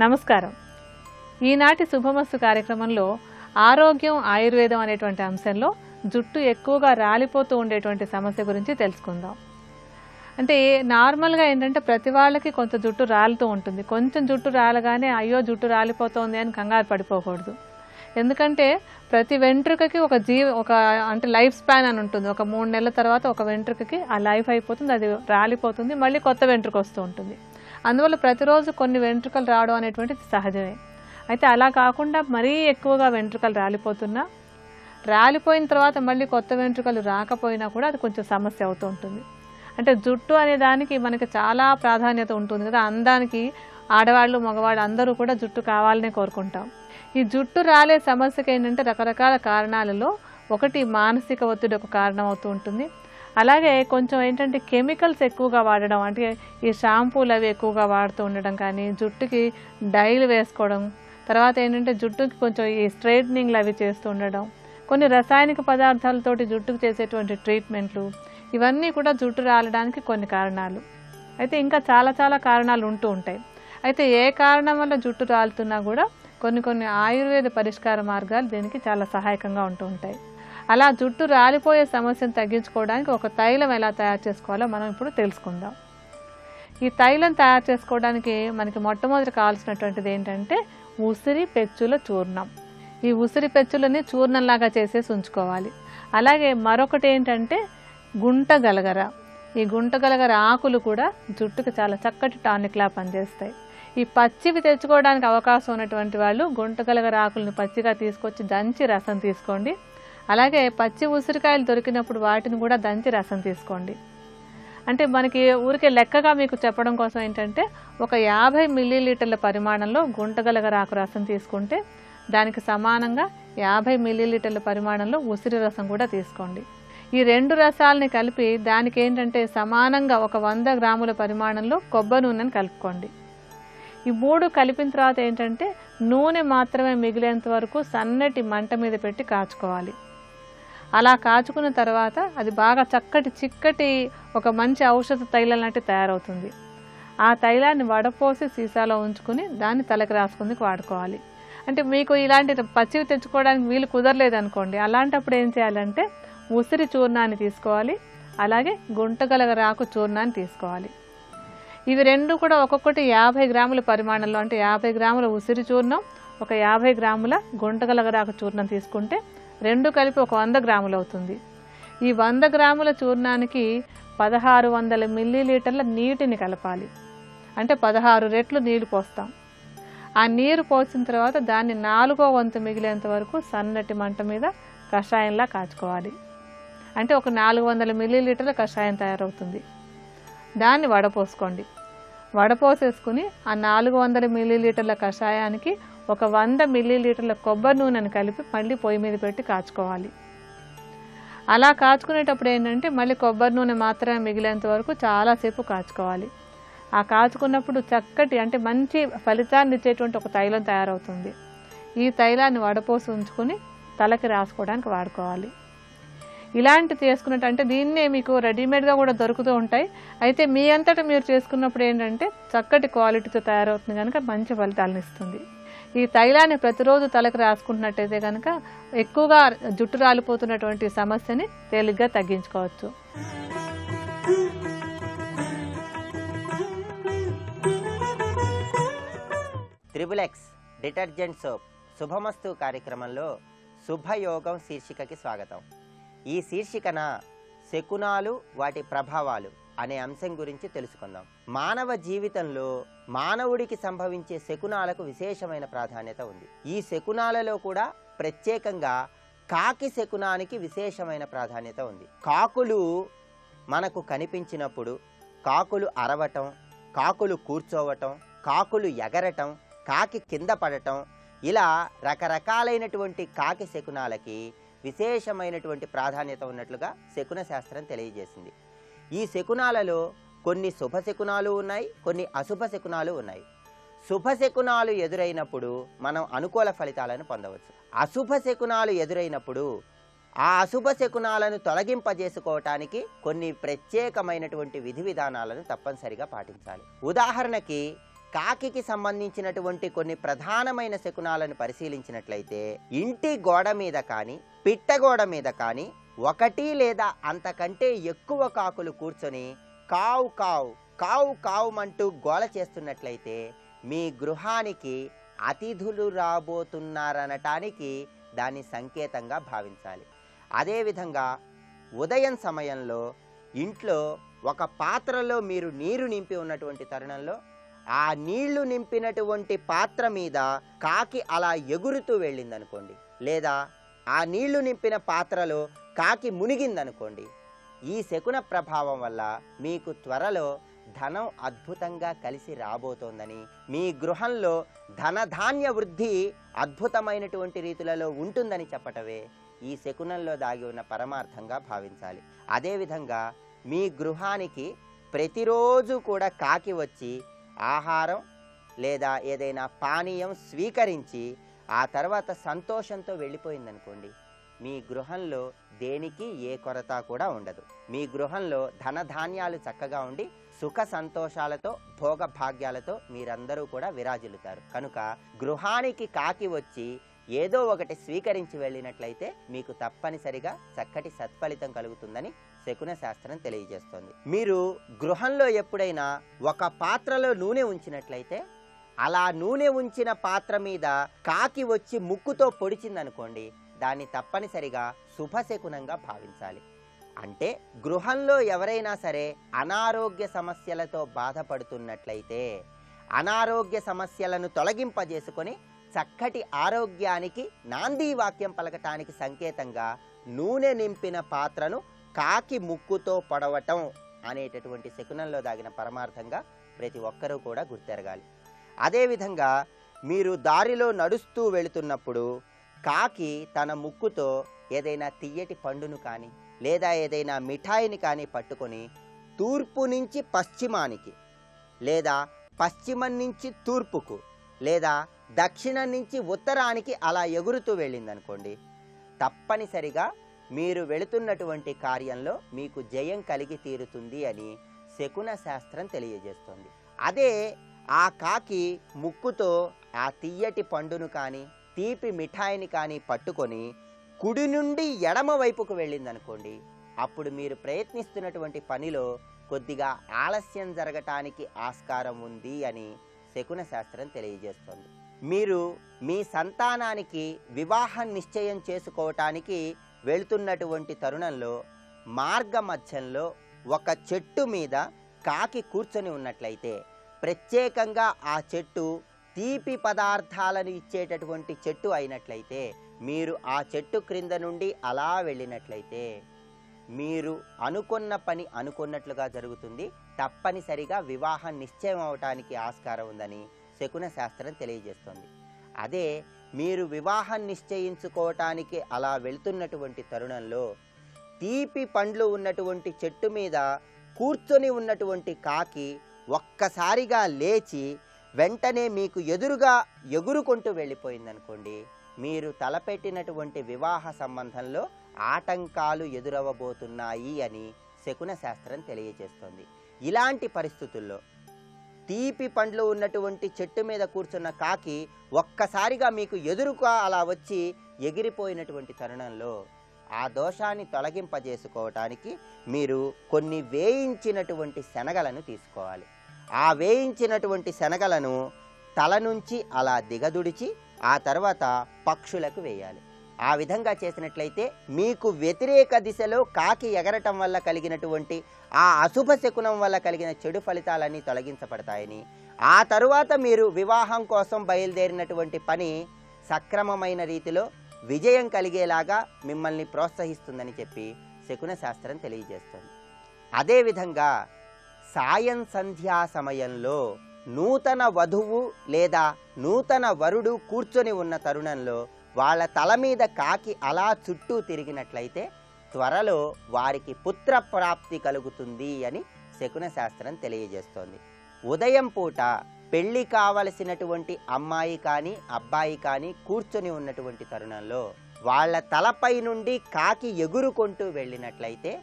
నమస్కారం. ఈనాటి శుభమస్తు కార్యక్రమంలో ఆరోగ్యం ఆయుర్వేదం అనేటువంటి అంశంలో జుట్టు ఎక్కువగా రాలిపోతూ ఉండేటువంటి సమస్య గురించి తెలుసుకుందాం. అంటే నార్మల్గా ఏంటంటే ప్రతి వాళ్ళకి కొంత జుట్టు రాలుతూ ఉంటుంది. కొంచెం జుట్టు రాలగానే అయ్యో జుట్టు రాలిపోతుంది అని కంగారు పడిపోకూడదు. ఎందుకంటే ప్రతి వెంట్రుకకి ఒక అంటే లైఫ్ స్పాన్ అని ఉంటుంది. ఒక 3 నెలల తర్వాత ఒక వెంట్రుకకి ఆ లైఫ్ అయిపోతుంది, అది రాలిపోతుంది, మళ్ళీ కొత్త వెంట్రుక వస్తూ ఉంటుంది. అందువల్ల ప్రతిరోజు కొన్ని వెంట్రుకలు రావడం అనేటువంటిది సహజమే. అయితే అలా కాకుండా మరీ ఎక్కువగా వెంట్రుకలు రాలిపోయిన తర్వాత మళ్ళీ కొత్త వెంట్రుకలు రాకపోయినా కూడా అది కొంచెం సమస్య అవుతూ ఉంటుంది. అంటే జుట్టు అనే దానికి మనకి చాలా ప్రాధాన్యత ఉంటుంది కదా. అందానికి ఆడవాళ్ళు మగవాళ్ళు అందరూ కూడా జుట్టు కావాలనే కోరుకుంటాం. ఈ జుట్టు రాలే సమస్యకి ఏంటంటే రకరకాల కారణాలలో ఒకటి మానసిక ఒత్తిడి ఒక కారణం అవుతూ ఉంటుంది. అలాగే కొంచెం ఏంటంటే కెమికల్స్ ఎక్కువగా వాడడం, అంటే ఈ షాంపూలు అవి ఎక్కువగా వాడుతూ ఉండడం, కానీ జుట్టుకి డైలు వేసుకోవడం, తర్వాత ఏంటంటే జుట్టుకి కొంచెం ఈ స్ట్రైట్నింగ్లు అవి చేస్తూ ఉండడం, కొన్ని రసాయనిక పదార్థాలతోటి జుట్టుకు చేసేటువంటి ట్రీట్మెంట్లు, ఇవన్నీ కూడా జుట్టు రాలడానికి కొన్ని కారణాలు. అయితే ఇంకా చాలా కారణాలు ఉంటూ ఉంటాయి. అయితే ఏ కారణం వల్ల జుట్టు రాలుతున్నా కూడా కొన్ని ఆయుర్వేద పరిష్కార మార్గాలు దీనికి చాలా సహాయకంగా ఉంటూ ఉంటాయి. అలా జుట్టు రాలిపోయే సమస్యను తగ్గించుకోవడానికి ఒక తైలం ఎలా తయారు చేసుకోవాలో మనం ఇప్పుడు తెలుసుకుందాం. ఈ తైలం తయారు చేసుకోవడానికి మనకి మొట్టమొదటి కావాల్సినటువంటిది ఏంటంటే ఉసిరి పెచ్చుల చూర్ణం. ఈ ఉసిరి పెచ్చులని చూర్ణంలాగా చేసేసి ఉంచుకోవాలి. అలాగే మరొకటి ఏంటంటే గుంటగలగర. ఈ గుంటగలగర ఆకులు కూడా జుట్టుకు చాలా చక్కటి టానిక్లా పనిచేస్తాయి. ఈ పచ్చివి తెచ్చుకోవడానికి అవకాశం ఉన్నటువంటి వాళ్ళు గుంటగలగర ఆకులను పచ్చిగా తీసుకొచ్చి దంచి రసం తీసుకోండి. అలాగే పచ్చి ఉసిరికాయలు దొరికినప్పుడు వాటిని కూడా దంచి రసం తీసుకోండి. అంటే మనకి ఊరికే లెక్కగా మీకు చెప్పడం కోసం ఏంటంటే ఒక 50 మిల్లీలీటర్ల పరిమాణంలో గుంటగలగర ఆకు రసం తీసుకుంటే దానికి సమానంగా 50 మిల్లీలీటర్ల పరిమాణంలో ఉసిరి రసం కూడా తీసుకోండి. ఈ 2 రసాలని కలిపి దానికి ఏంటంటే సమానంగా ఒక 100 గ్రాముల పరిమాణంలో కొబ్బరి నూనెను కలుపుకోండి. ఈ 3 కలిపిన తర్వాత ఏంటంటే నూనె మాత్రమే మిగిలేంత వరకు సన్నటి మంట మీద పెట్టి కాచుకోవాలి. అలా కాచుకున్న తర్వాత అది బాగా చిక్కటి ఒక మంచి ఔషధ తైలం లాంటి తయారవుతుంది. ఆ తైలాన్ని వడపోసి సీసాలో ఉంచుకుని దాన్ని తలకి రాసుకుందుకు వాడుకోవాలి. అంటే మీకు ఇలాంటి పచ్చివి తెచ్చుకోవడానికి వీలు కుదరలేదు అనుకోండి, అలాంటప్పుడు ఏం చేయాలంటే ఉసిరి చూర్ణాన్ని తీసుకోవాలి, అలాగే గుంటగలగర ఆకు చూర్ణాన్ని తీసుకోవాలి. ఇవి 2 కూడా ఒక్కొక్కటి 50 గ్రాముల పరిమాణంలో, అంటే 50 గ్రాముల ఉసిరి చూర్ణం, ఒక 50 గ్రాముల గుంటగలగర ఆకు చూర్ణం తీసుకుంటే 2 కలిపి ఒక 100 గ్రాములు అవుతుంది. ఈ 100 గ్రాముల చూర్ణానికి 1600 మిల్లీలీటర్ల నీటిని కలపాలి. అంటే 16 రెట్లు నీళ్లు పోస్తాం. ఆ నీరు పోసిన తర్వాత దాన్ని 4వ వంతు మిగిలేంత వరకు సన్నటి మంట మీద కషాయంలా కాచుకోవాలి. అంటే ఒక 400 మిల్లీలీటర్ల కషాయం తయారవుతుంది. దాన్ని వడపోసుకోండి. వడపోసేసుకుని ఆ 400 మిల్లీలీటర్ల కషాయానికి ఒక 100 మిల్లీలీటర్ల కొబ్బరి నూనెను కలిపి మళ్ళీ పొయ్యి మీద పెట్టి కాచుకోవాలి. అలా కాచుకునేటప్పుడు ఏంటంటే మళ్ళీ కొబ్బరి నూనె మాత్రమే మిగిలేంత వరకు చాలాసేపు కాచుకోవాలి. ఆ కాచుకున్నప్పుడు చక్కటి అంటే మంచి ఫలితాన్ని ఇచ్చేటువంటి ఒక తైలం తయారవుతుంది. ఈ తైలాన్ని వడపోసి ఉంచుకొని తలకి రాసుకోవడానికి వాడుకోవాలి. ఇలాంటి చేసుకున్నట్టు అంటే దీన్నే మీకు రెడీమేడ్గా కూడా దొరుకుతూ ఉంటాయి. అయితే మీ అంతటా మీరు చేసుకున్నప్పుడు ఏంటంటే చక్కటి క్వాలిటీతో తయారవుతుంది కనుక మంచి ఫలితాలను ఇస్తుంది. ఈ తైలాన్ని ప్రతిరోజు తలకు రాసుకుంటున్నట్టయితే కనుక ఎక్కువగా జుట్టు రాలిపోతున్నటువంటి సమస్యని తేలిగ్గా తగ్గించుకోవచ్చు. త్రిబులెక్స్ డిటర్జెంట్ సోప్ శుభమస్తు కార్యక్రమంలో శుభయోగం శీర్షికకి స్వాగతం. ఈ శీర్షికన శకునాలు వాటి ప్రభావాలు అనే అంశం గురించి తెలుసుకుందాం. మానవ జీవితంలో మానవుడికి సంభవించే శకునాలకు విశేషమైన ప్రాధాన్యత ఉంది. ఈ శకునాలలో కూడా ప్రత్యేకంగా కాకి శకునానికి విశేషమైన ప్రాధాన్యత ఉంది. కాకులు మనకు కనిపించినప్పుడు కాకులు అరవటం, కాకులు కూర్చోవటం, కాకులు ఎగరటం, కాకి కింద పడటం, ఇలా రకరకాలైనటువంటి కాకి శకునాలకి విశేషమైనటువంటి ప్రాధాన్యత ఉన్నట్లుగా శకున శాస్త్రం తెలియజేసింది. ఈ శకునాలలో కొన్ని శుభ శకునాలు ఉన్నాయి, కొన్ని అశుభ శకునాలు ఉన్నాయి. శుభశకునాలు ఎదురైనప్పుడు మనం అనుకూల ఫలితాలను పొందవచ్చు. అశుభ శకునాలు ఎదురైనప్పుడు ఆ అశుభ శకునాలను తొలగింపజేసుకోవటానికి కొన్ని ప్రత్యేకమైనటువంటి విధి విధానాలను తప్పనిసరిగా పాటించాలి. ఉదాహరణకి కాకికి సంబంధించినటువంటి కొన్ని ప్రధానమైన శకునాలను పరిశీలించినట్లయితే ఇంటి గోడ మీద కానీ పిట్టగోడ మీద కానీ ఒకటి లేదా అంతకంటే ఎక్కువ కాకులు కూర్చొని కావు కావు కావు కావుమంటూ గోల చేస్తున్నట్లయితే మీ గృహానికి అతిథులు రాబోతున్నారనటానికి దాన్ని సంకేతంగా భావించాలి. అదేవిధంగా ఉదయం సమయంలో ఇంట్లో ఒక పాత్రలో మీరు నీరు నింపి ఉన్నటువంటి తరుణంలో ఆ నీళ్లు నింపినటువంటి పాత్ర మీద కాకి అలా ఎగురుతూ వెళ్ళిందనుకోండి, లేదా ఆ నీళ్లు నింపిన పాత్రలో కాకి మునిగిందనుకోండి, ఈ శకున ప్రభావం వల్ల మీకు త్వరలో ధనం అద్భుతంగా కలిసి రాబోతోందని, మీ గృహంలో ధనధాన్య వృద్ధి అద్భుతమైనటువంటి రీతులలో ఉంటుందని చెప్పటమే ఈ శకునంలో దాగి ఉన్న పరమార్థంగా భావించాలి. అదేవిధంగా మీ గృహానికి ప్రతిరోజు కూడా కాకి వచ్చి ఆహారం లేదా ఏదైనా పానీయం స్వీకరించి ఆ తర్వాత సంతోషంతో వెళ్ళిపోయిందనుకోండి, మీ గృహంలో దేనికి ఏ కొరత కూడా ఉండదు. మీ గృహంలో ధనధాన్యాలు చక్కగా ఉండి సుఖ సంతోషాలతో భోగ భాగ్యాలతో మీరందరూ కూడా విరాజిల్లుతారు. కనుక గృహానికి కాకి వచ్చి ఏదో ఒకటి స్వీకరించి వెళ్ళినట్లయితే మీకు తప్పనిసరిగా చక్కటి సత్ఫలితం కలుగుతుందని శకున శాస్త్రం తెలియజేస్తోంది. మీరు గృహంలో ఎప్పుడైనా ఒక పాత్రలో నూనె ఉంచినట్లయితే అలా నూనె ఉంచిన పాత్ర మీద కాకి వచ్చి ముక్కుతో పొడిచిందనుకోండి, దాన్ని తప్పనిసరిగా శుభశకునంగా భావించాలి. అంటే గృహంలో ఎవరైనా సరే అనారోగ్య సమస్యలతో బాధపడుతున్నట్లయితే అనారోగ్య సమస్యలను తొలగింపజేసుకొని చక్కటి ఆరోగ్యానికి నాంది వాక్యం పలకటానికి సంకేతంగా నూనె నింపిన పాత్రను కాకి ముక్కుతో పొడవటం అనేటటువంటి శకునంలో దాగిన పరమార్థంగా ప్రతి ఒక్కరూ కూడా గుర్తెరగాలి. అదేవిధంగా మీరు దారిలో నడుస్తూ వెళుతున్నప్పుడు కాకి తన ముక్కుతో ఏదైనా తియ్యటి పండును కానీ లేదా ఏదైనా మిఠాయిని కానీ పట్టుకొని తూర్పు నుంచి పశ్చిమానికి లేదా పశ్చిమం నుంచి తూర్పుకు లేదా దక్షిణం నుంచి ఉత్తరానికి అలా ఎగురుతూ వెళ్ళిందనుకోండి, తప్పనిసరిగా మీరు వెళుతున్నటువంటి కార్యంలో మీకు జయం కలిగి తీరుతుంది అని శకున శాస్త్రం తెలియజేస్తుంది. అదే ఆ కాకి ముక్కుతో ఆ తియ్యటి పండును కానీ తీపి మిఠాయిని కానీ పట్టుకొని కుడి నుండి ఎడమ వైపుకు వెళ్ళిందనుకోండి, అప్పుడు మీరు ప్రయత్నిస్తున్నటువంటి పనిలో కొద్దిగా ఆలస్యం జరగటానికి ఆస్కారం ఉంది అని శకున శాస్త్రం తెలియజేస్తుంది. మీరు మీ సంతానానికి వివాహం నిశ్చయం చేసుకోవటానికి వెళుతున్నటువంటి తరుణంలో మార్గ మధ్యంలో ఒక చెట్టు మీద కాకి కూర్చొని ఉన్నట్లయితే, ప్రత్యేకంగా ఆ చెట్టు తీపి పదార్థాలను ఇచ్చేటటువంటి చెట్టు అయినట్లయితే, మీరు ఆ చెట్టు క్రింద నుండి అలా వెళ్ళినట్లయితే మీరు అనుకున్న పని అనుకున్నట్లుగా జరుగుతుంది. తప్పనిసరిగా వివాహం నిశ్చయం అవటానికి ఆస్కారం ఉందని శకున శాస్త్రం తెలియజేస్తుంది. అదే మీరు వివాహం నిశ్చయించుకోవటానికి అలా వెళ్తున్నటువంటి తరుణంలో తీపి పండ్లు ఉన్నటువంటి చెట్టు మీద కూర్చొని ఉన్నటువంటి కాకి ఒక్కసారిగా లేచి వెంటనే మీకు ఎదురుగా ఎగురుకుంటూ వెళ్ళిపోయిందనుకోండి, మీరు తలపెట్టినటువంటి వివాహ సంబంధంలో ఆటంకాలు ఎదురవబోతున్నాయి అని శకున శాస్త్రం తెలియజేస్తుంది. ఇలాంటి పరిస్థితుల్లో తీపి పండ్లు ఉన్నటువంటి చెట్టు మీద కూర్చున్న కాకి ఒక్కసారిగా మీకు ఎదురుగా అలా వచ్చి ఎగిరిపోయినటువంటి తరుణంలో ఆ దోషాన్ని తొలగింపజేసుకోవటానికి మీరు కొన్ని వేయించినటువంటి శనగలను తీసుకోవాలి. ఆ వేయించినటువంటి శనగలను తల నుంచి అలా దిగదుడిచి ఆ తర్వాత పక్షులకు వేయాలి. ఆ విధంగా చేసినట్లయితే మీకు వ్యతిరేక దిశలో కాకి ఎగరటం వల్ల కలిగినటువంటి ఆ అశుభ శకునం వల్ల కలిగిన చెడు ఫలితాలన్నీ తొలగించబడతాయని, ఆ తరువాత మీరు వివాహం కోసం బయలుదేరినటువంటి పని సక్రమమైన రీతిలో విజయం కలిగేలాగా మిమ్మల్ని ప్రోత్సహిస్తుందని చెప్పి శకున శాస్త్రం తెలియజేస్తుంది. అదేవిధంగా సాయం సంధ్యా సమయంలో నూతన వధువు లేదా నూతన వరుడు కూర్చొని ఉన్న తరుణంలో వాళ్ళ తల మీద కాకి అలా చుట్టూ తిరిగినట్లయితే త్వరలో వారికి పుత్ర ప్రాప్తి కలుగుతుంది అని శకున శాస్త్రం తెలియజేస్తోంది. ఉదయం పూట పెళ్లి కావలసినటువంటి అమ్మాయి కానీ అబ్బాయి కానీ కూర్చొని ఉన్నటువంటి తరుణంలో వాళ్ళ తలపై నుండి కాకి ఎగురుకుంటూ వెళ్ళినట్లయితే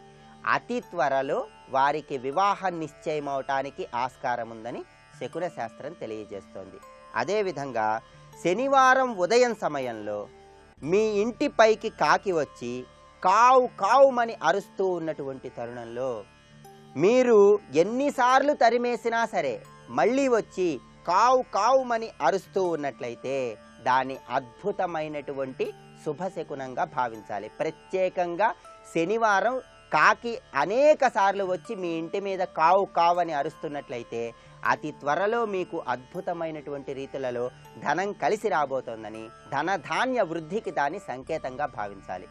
అతి త్వరలో వారికి వివాహం నిశ్చయమవటానికి ఆస్కారం ఉందని శకున శాస్త్రం తెలియజేస్తోంది. అదేవిధంగా శనివారం ఉదయం సమయంలో మీ ఇంటిపైకి కాకి వచ్చి కావు కావుమని అరుస్తూ ఉన్నటువంటి తరుణంలో మీరు ఎన్నిసార్లు తరిమేసినా సరే మళ్ళీ వచ్చి కావు కావుమని అరుస్తూ ఉన్నట్లయితే దాన్ని అద్భుతమైనటువంటి శుభశకునంగా భావించాలి. ప్రత్యేకంగా శనివారం కాకి అనేక సార్లు వచ్చి మీ ఇంటి మీద కావు కావని అరుస్తున్నట్లయితే అతి త్వరలో మీకు అద్భుతమైనటువంటి రీతులలో ధనం కలిసి రాబోతోందని, ధనధాన్య వృద్ధికి దాన్ని సంకేతంగా భావించాలి.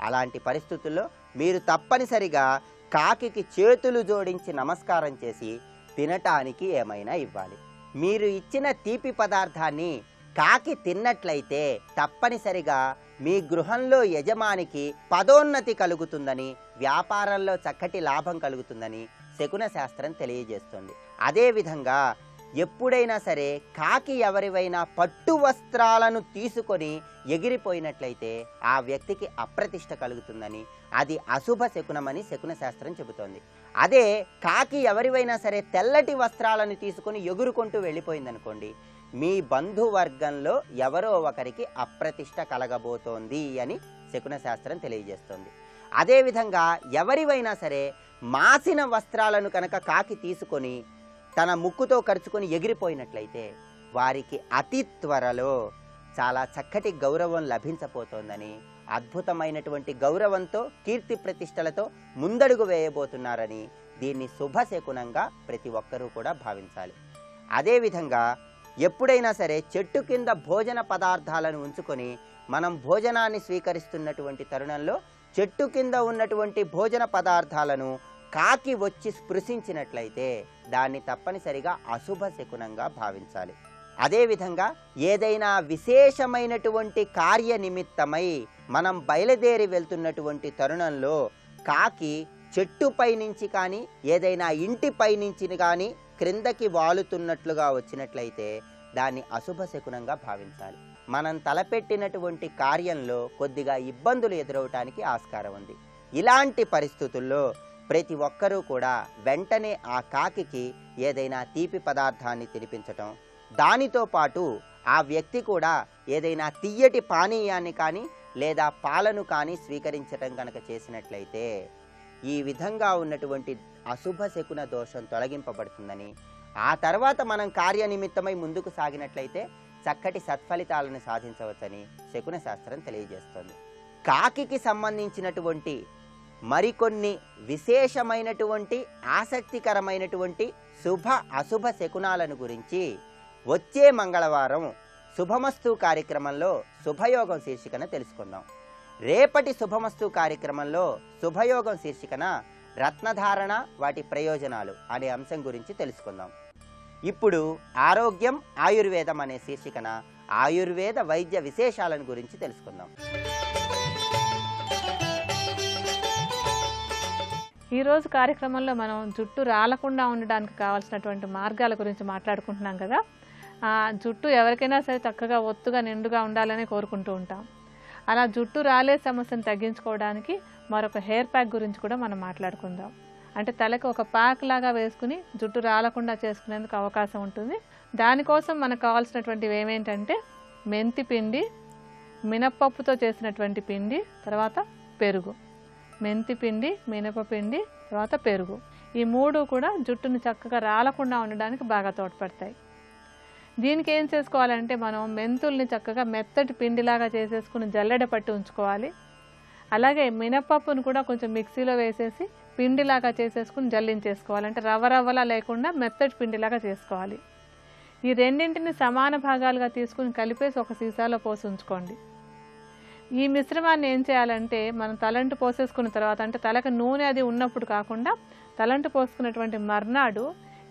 అలాంటి పరిస్థితుల్లో మీరు తప్పనిసరిగా కాకికి చేతులు జోడించి నమస్కారం చేసి తినటానికి ఏమైనా ఇవ్వాలి. మీరు ఇచ్చిన తీపి పదార్థాన్ని కాకి తిన్నట్లయితే తప్పనిసరిగా మీ గృహంలో యజమానికి పదోన్నతి కలుగుతుందని, వ్యాపారంలో చక్కటి లాభం కలుగుతుందని శకున శాస్త్రం తెలియజేస్తుంది. అదేవిధంగా ఎప్పుడైనా సరే కాకి ఎవరివైనా పట్టు వస్త్రాలను తీసుకొని ఎగిరిపోయినట్లయితే ఆ వ్యక్తికి అప్రతిష్ట కలుగుతుందని, అది అశుభ శకునమని శకున శాస్త్రం చెబుతోంది. అదే కాకి ఎవరివైనా సరే తెల్లటి వస్త్రాలను తీసుకొని ఎగురుకుంటూ వెళ్ళిపోయిందనుకోండి, మీ బంధువర్గంలో ఎవరో ఒకరికి అప్రతిష్ట కలగబోతోంది అని శకున శాస్త్రం తెలియజేస్తుంది. అదేవిధంగా ఎవరివైనా సరే మాసిన వస్త్రాలను కనుక కాకి తీసుకొని తన ముక్కుతో కరుచుకొని ఎగిరిపోయినట్లయితే వారికి అతి త్వరలో చాలా చక్కటి గౌరవం లభించబోతోందని, అద్భుతమైనటువంటి గౌరవంతో కీర్తి ప్రతిష్టలతో ముందడుగు వేయబోతున్నారని, దీన్ని శుభశకునంగా ప్రతి ఒక్కరూ కూడా భావించాలి. అదేవిధంగా ఎప్పుడైనా సరే చెట్టు కింద భోజన పదార్థాలను ఉంచుకొని మనం భోజనాన్ని స్వీకరిస్తున్నటువంటి తరుణంలో చెట్టు కింద ఉన్నటువంటి భోజన పదార్థాలను కాకి వచ్చి స్పృశించినట్లయితే దాన్ని తప్పనిసరిగా అశుభ శకునంగా భావించాలి. అదేవిధంగా ఏదైనా విశేషమైనటువంటి కార్య నిమిత్తమై మనం బయలుదేరి వెళ్తున్నటువంటి తరుణంలో కాకి చెట్టుపై నుంచి కానీ ఏదైనా ఇంటిపై నుంచి కానీ క్రిందకి వాలుతున్నట్లుగా వచ్చినట్లయితే దాన్ని అశుభ శకునంగా భావించాలి. మనం తలపెట్టినటువంటి కార్యంలో కొద్దిగా ఇబ్బందులు ఎదురవటానికి ఆస్కారం ఉంది. ఇలాంటి పరిస్థితుల్లో ప్రతి ఒక్కరూ కూడా వెంటనే ఆ కాకికి ఏదైనా తీపి పదార్థాన్ని తినిపించటం, దానితో పాటు ఆ వ్యక్తి కూడా ఏదైనా తియ్యటి పానీయాన్ని కానీ లేదా పాలను కానీ స్వీకరించటం కనుక చేసినట్లయితే ఈ విధంగా ఉన్నటువంటి అశుభ శకున దోషం తొలగింపబడుతుందని, ఆ తర్వాత మనం కార్యనిమిత్తమై ముందుకు సాగినట్లయితే చక్కటి సత్ఫలితాలను సాధించవచ్చని శకున శాస్త్రం తెలియజేస్తుంది. కాకికి సంబంధించినటువంటి మరికొన్ని విశేషమైనటువంటి ఆసక్తికరమైనటువంటి శుభ అశుభ శకునాలను గురించి వచ్చే మంగళవారం శుభమస్తు కార్యక్రమంలో శుభయోగం శీర్షికన తెలుసుకుందాం. రేపటి శుభమస్తు కార్యక్రమంలో శుభయోగం శీర్షికన రత్నధారణ, వాటి ప్రయోజనాలు అనే అంశం గురించి తెలుసుకుందాం. ఇప్పుడు ఆరోగ్యం ఆయుర్వేదం అనే శీర్షికన ఆయుర్వేద వైద్య విశేషాలను గురించి తెలుసుకుందాం. ఈరోజు కార్యక్రమంలో మనం జుట్టు రాలకుండా ఉండడానికి కావాల్సినటువంటి మార్గాల గురించి మాట్లాడుకుంటున్నాం కదా. జుట్టు ఎవరికైనా సరే చక్కగా ఒత్తుగా నిండుగా ఉండాలని కోరుకుంటూ ఉంటాం. అలా జుట్టు రాలే సమస్యను తగ్గించుకోవడానికి మరొక హెయిర్ ప్యాక్ గురించి కూడా మనం మాట్లాడుకుందాం. అంటే తలకి ఒక ప్యాక్ లాగా వేసుకుని జుట్టు రాలకుండా చేసుకునేందుకు అవకాశం ఉంటుంది. దానికోసం మనకు కావాల్సినటువంటివి ఏమేంటంటే మెంతి పిండి, మినప్పప్పుతో చేసినటువంటి పిండి, తర్వాత పెరుగు. మెంతి పిండి, మినపపిండి, తర్వాత పెరుగు. ఈ మూడు కూడా జుట్టును చక్కగా రాలకుండా ఉండడానికి బాగా తోడ్పడతాయి. దీనికి ఏం చేసుకోవాలంటే మనం మెంతుల్ని చక్కగా మెత్తటి పిండిలాగా చేసేసుకుని జల్లెడ పట్టి ఉంచుకోవాలి. అలాగే మినపప్పును కూడా కొంచెం మిక్సీలో వేసేసి పిండిలాగా చేసేసుకుని జల్లించేసుకోవాలి. అంటే రవ్వలా లేకుండా మెత్తటి పిండిలాగా చేసుకోవాలి. ఈ రెండింటిని సమాన భాగాలుగా తీసుకుని కలిపేసి ఒక సీసాలో పోసి ఉంచుకోండి. ఈ మిశ్రమాన్ని ఏం చేయాలంటే మనం తలంటు పోసేసుకున్న తర్వాత, అంటే తలకు నూనె అది ఉన్నప్పుడు కాకుండా తలంటు పోసుకున్నటువంటి మర్నాడు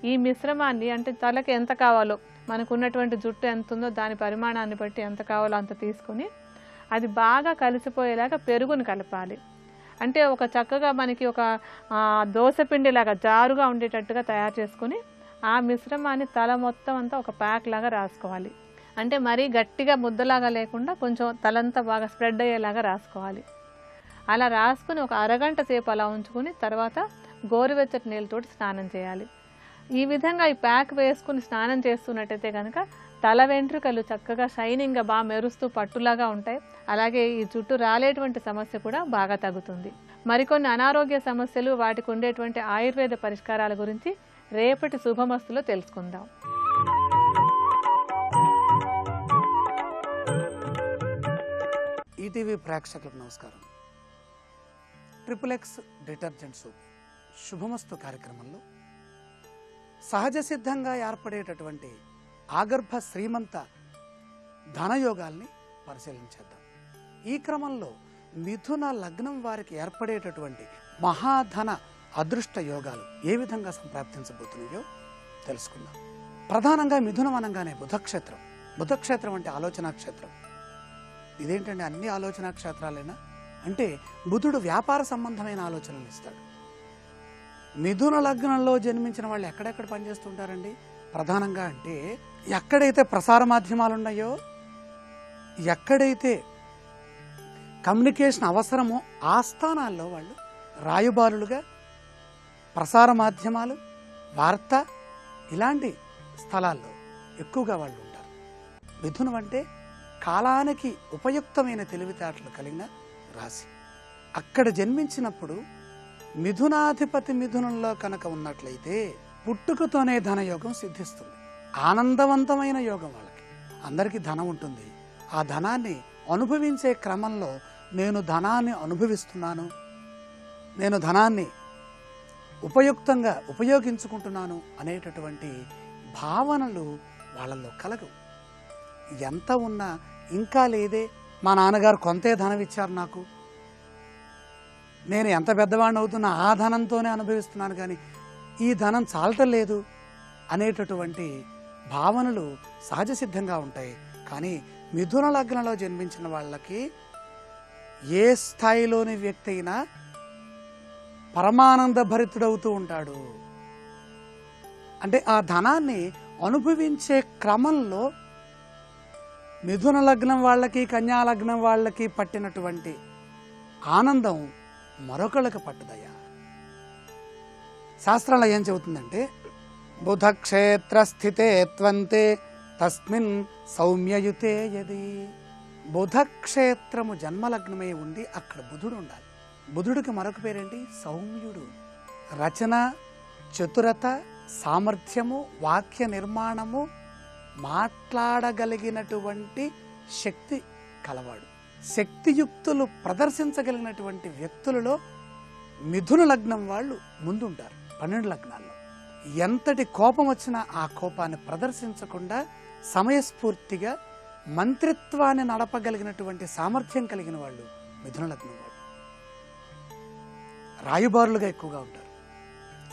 ఈ మిశ్రమాన్ని, అంటే తలకి ఎంత కావాలో మనకు ఉన్నటువంటి జుట్టు ఎంత ఉందో దాని పరిమాణాన్ని బట్టి ఎంత కావాలో అంత తీసుకుని అది బాగా కలిసిపోయేలాగా పెరుగుని కలపాలి. అంటే ఒక చక్కగా మనకి ఒక దోసపిండిలాగా జారుగా ఉండేటట్టుగా తయారు చేసుకుని ఆ మిశ్రమాన్ని తల మొత్తం అంతా ఒక ప్యాక్ లాగా రాసుకోవాలి. అంటే మరీ గట్టిగా ముద్దలాగా లేకుండా కొంచెం తలంతా బాగా స్ప్రెడ్ అయ్యేలాగా రాసుకోవాలి. అలా రాసుకుని ఒక అరగంట సేపు అలా ఉంచుకుని తర్వాత గోరువెచ్చటి నీళ్ళతోటి స్నానం చేయాలి. ఈ విధంగా ఈ ప్యాక్ వేసుకుని స్నానం చేస్తున్నట్టయితే కనుక తల వెంట్రుకలు చక్కగా షైనింగ్గా బాగా మెరుస్తూ పట్టులాగా ఉంటాయి. అలాగే ఈ జుట్టు రాలేటువంటి సమస్య కూడా బాగా తగ్గుతుంది. మరికొన్ని అనారోగ్య సమస్యలు, వాటికి ఉండేటువంటి ఆయుర్వేద పరిష్కారాల గురించి రేపటి శుభమస్తులో తెలుసుకుందాం. ఈటీవీ ప్రేక్షకులకు నమస్కారం. ట్రిపుల్-ఎక్స్ డిటర్జెంట్ సోప్ శుభమస్తు కార్యక్రమంలో సహజ సిద్ధంగా ఏర్పడేటటువంటి ఆగర్భ శ్రీమంత ధనయోగాల్ని పరిశీలించేద్దాం. ఈ క్రమంలో మిథున లగ్నం వారికి ఏర్పడేటటువంటి మహాధన అదృష్ట యోగాలు ఏ విధంగా సంప్రాప్తించబోతున్నాయో తెలుసుకుందాం. ప్రధానంగా మిథునం అనగానే బుధక్షేత్రం. బుధక్షేత్రం అంటే ఆలోచనా క్షేత్రం. ఇదేంటంటే అన్ని ఆలోచనా క్షేత్రాలైనా అంటే బుధుడు వ్యాపార సంబంధమైన ఆలోచనలు ఇస్తాడు. మిథున లగ్నంలో జన్మించిన వాళ్ళు ఎక్కడెక్కడ పనిచేస్తుంటారండి? ప్రధానంగా అంటే ఎక్కడైతే ప్రసార మాధ్యమాలు ఉన్నాయో, ఎక్కడైతే కమ్యూనికేషన్ అవసరమో ఆ స్థానాల్లో వాళ్ళు రాయబారులుగా, ప్రసార మాధ్యమాలు, వార్త ఇలాంటి స్థలాల్లో ఎక్కువగా వాళ్ళు ఉంటారు. మిథునం అంటే కాలానికి ఉపయుక్తమైన తెలివితేటలు కలిగిన రాశి. అక్కడ జన్మించినప్పుడు మిథునాధిపతి మిథునంలో కనుక ఉన్నట్లయితే పుట్టుకతోనే ధనయోగం సిద్ధిస్తుంది. ఆనందవంతమైన యోగం వాళ్ళకి. అందరికీ ధనం ఉంటుంది. ఆ ధనాన్ని అనుభవించే క్రమంలో నేను ధనాన్ని అనుభవిస్తున్నాను, నేను ధనాన్ని ఉపయుక్తంగా ఉపయోగించుకుంటున్నాను అనేటటువంటి భావనలు వాళ్ళల్లో కలగవు. ఎంత ఉన్నా ఇంకా లేదే, మా నాన్నగారు కొంతే ధనం ఇచ్చారు నాకు, నేను ఎంత పెద్దవాడిని అవుతున్నా ఆ ధనంతోనే అనుభవిస్తున్నాను కానీ ఈ ధనం చాలటలేదు అనేటటువంటి భావనలు సహజ సిద్ధంగా ఉంటాయి. కానీ మిథున లగ్నంలో జన్మించిన వాళ్ళకి ఏ స్థాయిలోని వ్యక్తి అయినా పరమానంద భరితుడవుతూ ఉంటాడు. అంటే ఆ ధనాన్ని అనుభవించే క్రమంలో మిథున లగ్నం వాళ్ళకి, కన్యా లగ్నం వాళ్ళకి పట్టినటువంటి ఆనందం మరొకళ్ళకి పట్టుదయ్యా. శాస్త్రాలు ఏం చెబుతుందంటే బుధక్షేత్ర స్థితే త్వంతే తస్మిన్ సౌమ్యయుతే యది. బుధక్షేత్రము జన్మలగ్నమై ఉండి అక్కడ బుధుడు ఉండాలి. బుధుడికి మరొక పేరేంటి? సౌమ్యుడు. రచన, చతురత, సామర్థ్యము, వాక్య నిర్మాణము, మాట్లాడగలిగినటువంటి శక్తి కలవాడు. శక్తియుక్తులు ప్రదర్శించగలిగినటువంటి వ్యక్తులలో మిథున లగ్నం వాళ్ళు ముందుంటారు. 12 లగ్నాల్లో ఎంతటి కోపం వచ్చినా ఆ కోపాన్ని ప్రదర్శించకుండా సమయస్ఫూర్తిగా మంత్రిత్వాన్ని నడపగలిగినటువంటి సామర్థ్యం కలిగిన వాళ్ళు మిథున లగ్నం వాళ్ళు. రాయబారులుగా ఎక్కువగా ఉంటారు,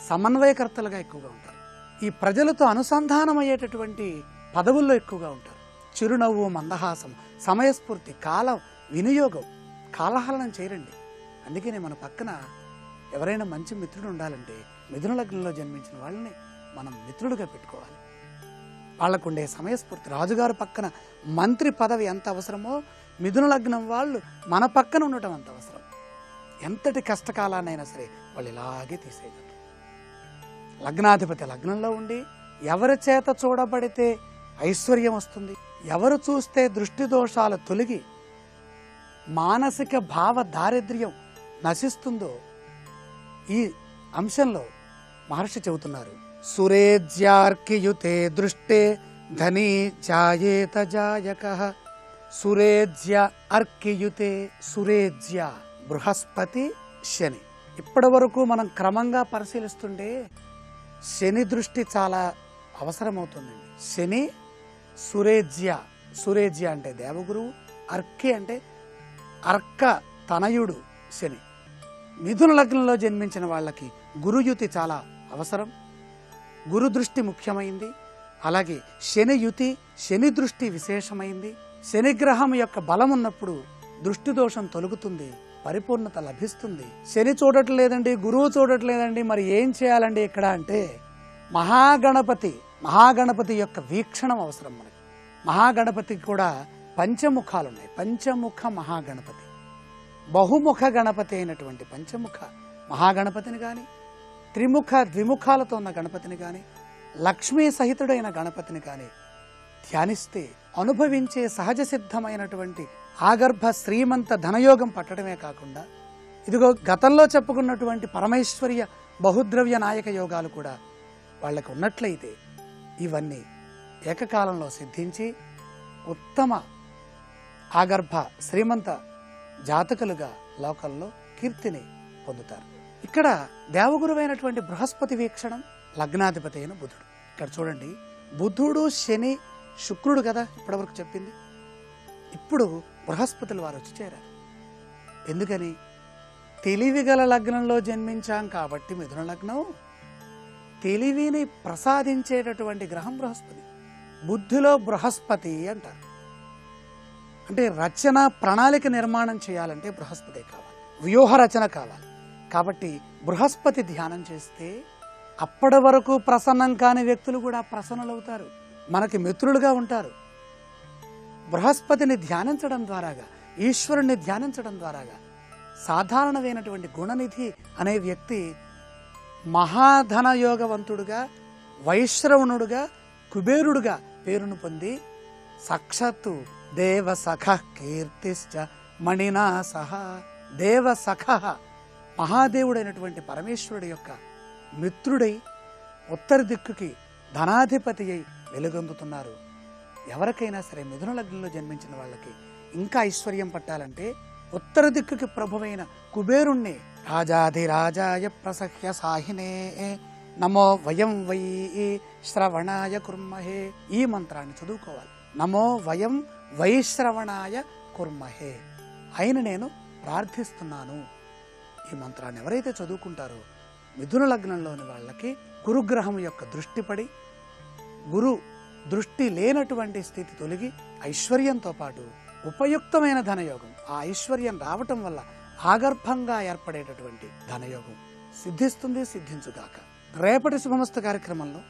సమన్వయకర్తలుగా ఎక్కువగా ఉంటారు. ఈ ప్రజలతో అనుసంధానమయ్యేటటువంటి పదవుల్లో ఎక్కువగా ఉంటారు. చిరునవ్వు, మందహాసం, సమయస్ఫూర్తి, కాలం వినియోగం, కాలహరణం చేయరండి. అందుకనే మన పక్కన ఎవరైనా మంచి మిత్రుడు ఉండాలంటే మిథున లగ్నంలో జన్మించిన వాళ్ళని మనం మిత్రుడుగా పెట్టుకోవాలి. వాళ్ళకుండే సమయస్ఫూర్తి. రాజుగారు పక్కన మంత్రి పదవి ఎంత అవసరమో మిథున లగ్నం వాళ్ళు మన పక్కన ఉండటం అంత అవసరం. ఎంతటి కష్టకాలాన్నైనా సరే వాళ్ళు ఇలాగే తీసేయగలరు. లగ్నాధిపతి లగ్నంలో ఉండి ఎవరి చేత చూడబడితే ఐశ్వర్యం వస్తుంది, ఎవరు చూస్తే దృష్టి దోషాలు తొలగి మానసిక భావ దారిద్ర్యం నశిస్తుందో ఈ అంశంలో మహర్షి చెబుతున్నారు. సురేజ్యార్కియుతే దృష్టే ధనీ జాయేత జాయకః. సురేజ్య అర్కియుతే. సురేజ్య బృహస్పతి, శని. ఇప్పటి వరకు మనం క్రమంగా పరిశీలిస్తుంటే శని దృష్టి చాలా అవసరమవుతుందండి. శని, సురేజ్య. సురేజ్య అంటే దేవగురువు, అర్కి అంటే అర్క తనయుడు శని. మిథున లగ్నంలో జన్మించిన వాళ్ళకి గురుయుతి చాలా అవసరం. గురు దృష్టి ముఖ్యమైంది. అలాగే శని యుతి, శని దృష్టి విశేషమైంది. శనిగ్రహం యొక్క బలం ఉన్నప్పుడు దృష్టి దోషం తొలగుతుంది, పరిపూర్ణత లభిస్తుంది. శని చూడట్లేదండి, గురువు చూడట్లేదండి, మరి ఏం చేయాలండి ఇక్కడ అంటే మహాగణపతి యొక్క వీక్షణం అవసరం మనకి. మహాగణపతికి కూడా పంచముఖాలు ఉన్నాయి. పంచముఖ మహాగణపతి, బహుముఖ గణపతి అయినటువంటి పంచముఖ మహాగణపతిని కానీ, త్రిముఖ ద్విముఖాలతో ఉన్న గణపతిని కానీ, లక్ష్మీ సహితుడైన గణపతిని కానీ ధ్యానిస్తే అనుభవించే సహజ సిద్ధమైనటువంటి ఆగర్భ శ్రీమంత ధనయోగం పట్టడమే కాకుండా, ఇదిగో గతంలో చెప్పుకున్నటువంటి పరమైశ్వర్య బహుద్రవ్య నాయక యోగాలు కూడా వాళ్ళకు ఉన్నట్లయితే ఇవన్నీ ఏకకాలంలో సిద్ధించి ఉత్తమ ఆగర్భ శ్రీమంత జాతకులుగా లోకంలో కీర్తిని పొందుతారు. ఇక్కడ దేవగురువైనటువంటి బృహస్పతి వీక్షణం, లగ్నాధిపతి అయిన బుధుడు. ఇక్కడ చూడండి, బుధుడు శని శుక్రుడు కదా ఇప్పటివరకు చెప్పింది. ఇప్పుడు బృహస్పతులు వారు వచ్చి చేరారు. ఎందుకని? తెలివిగల లగ్నంలో జన్మించాం కాబట్టి మిథున లగ్నం తెలివిని ప్రసాదించేటటువంటి గ్రహం బృహస్పతి. బుద్ధిలో బృహస్పతి అంటారు. అంటే రచన, ప్రణాళిక నిర్మాణం చేయాలంటే బృహస్పతి కావాలి, వ్యూహ రచన కావాలి. కాబట్టి బృహస్పతి ధ్యానం చేస్తే అప్పటి వరకు ప్రసన్నం కాని వ్యక్తులు కూడా ప్రసన్నులవుతారు, మనకి మిత్రులుగా ఉంటారు. బృహస్పతిని ధ్యానించడం ద్వారాగా, ఈశ్వరుణ్ణి ధ్యానించడం ద్వారాగా సాధారణమైనటువంటి గుణనిధి అనే వ్యక్తి మహాధనయోగవంతుడుగా, వైశ్రవణుడుగా, కుబేరుడుగా పేరును పొంది సాక్షాత్తు దేవసఖ కీర్తిశ్చ మణినా సహ, దేవసఖ మహాదేవుడైనటువంటి పరమేశ్వరుడి యొక్క మిత్రుడై ఉత్తర దిక్కుకి ధనాధిపతి అయి వెలుగొందుతున్నారు. ఎవరికైనా సరే మిథున లగ్నంలో జన్మించిన వాళ్ళకి ఇంకా ఐశ్వర్యం పట్టాలంటే ఉత్తర దిక్కుకి ప్రభువైన కుబేరుణ్ణి రాజాధిరాజాయ ప్రసహ్య సాహినే నమో వయం వై శ్రవణాయ కుర్మహే, ఈ మంత్రాన్ని చదువుకోవాలి. నమో వయం వైశ్రవణాయ కుర్మహే, ఆయన నేను ప్రార్థిస్తున్నాను. ఈ మంత్రాన్ని ఎవరైతే చదువుకుంటారో మిథున లగ్నంలోని వాళ్ళకి గురుగ్రహం యొక్క దృష్టి పడి, గురు దృష్టి లేనటువంటి స్థితి తొలగి ఐశ్వర్యంతో పాటు ఉపయుక్తమైన ధనయోగం, ఆ ఐశ్వర్యం రావటం వల్ల ఆగర్భంగా ఏర్పడేటటువంటి ధనయోగం సిద్ధిస్తుంది, సిద్ధించుగాక. రేపటి శుభమస్తు కార్యక్రమంలో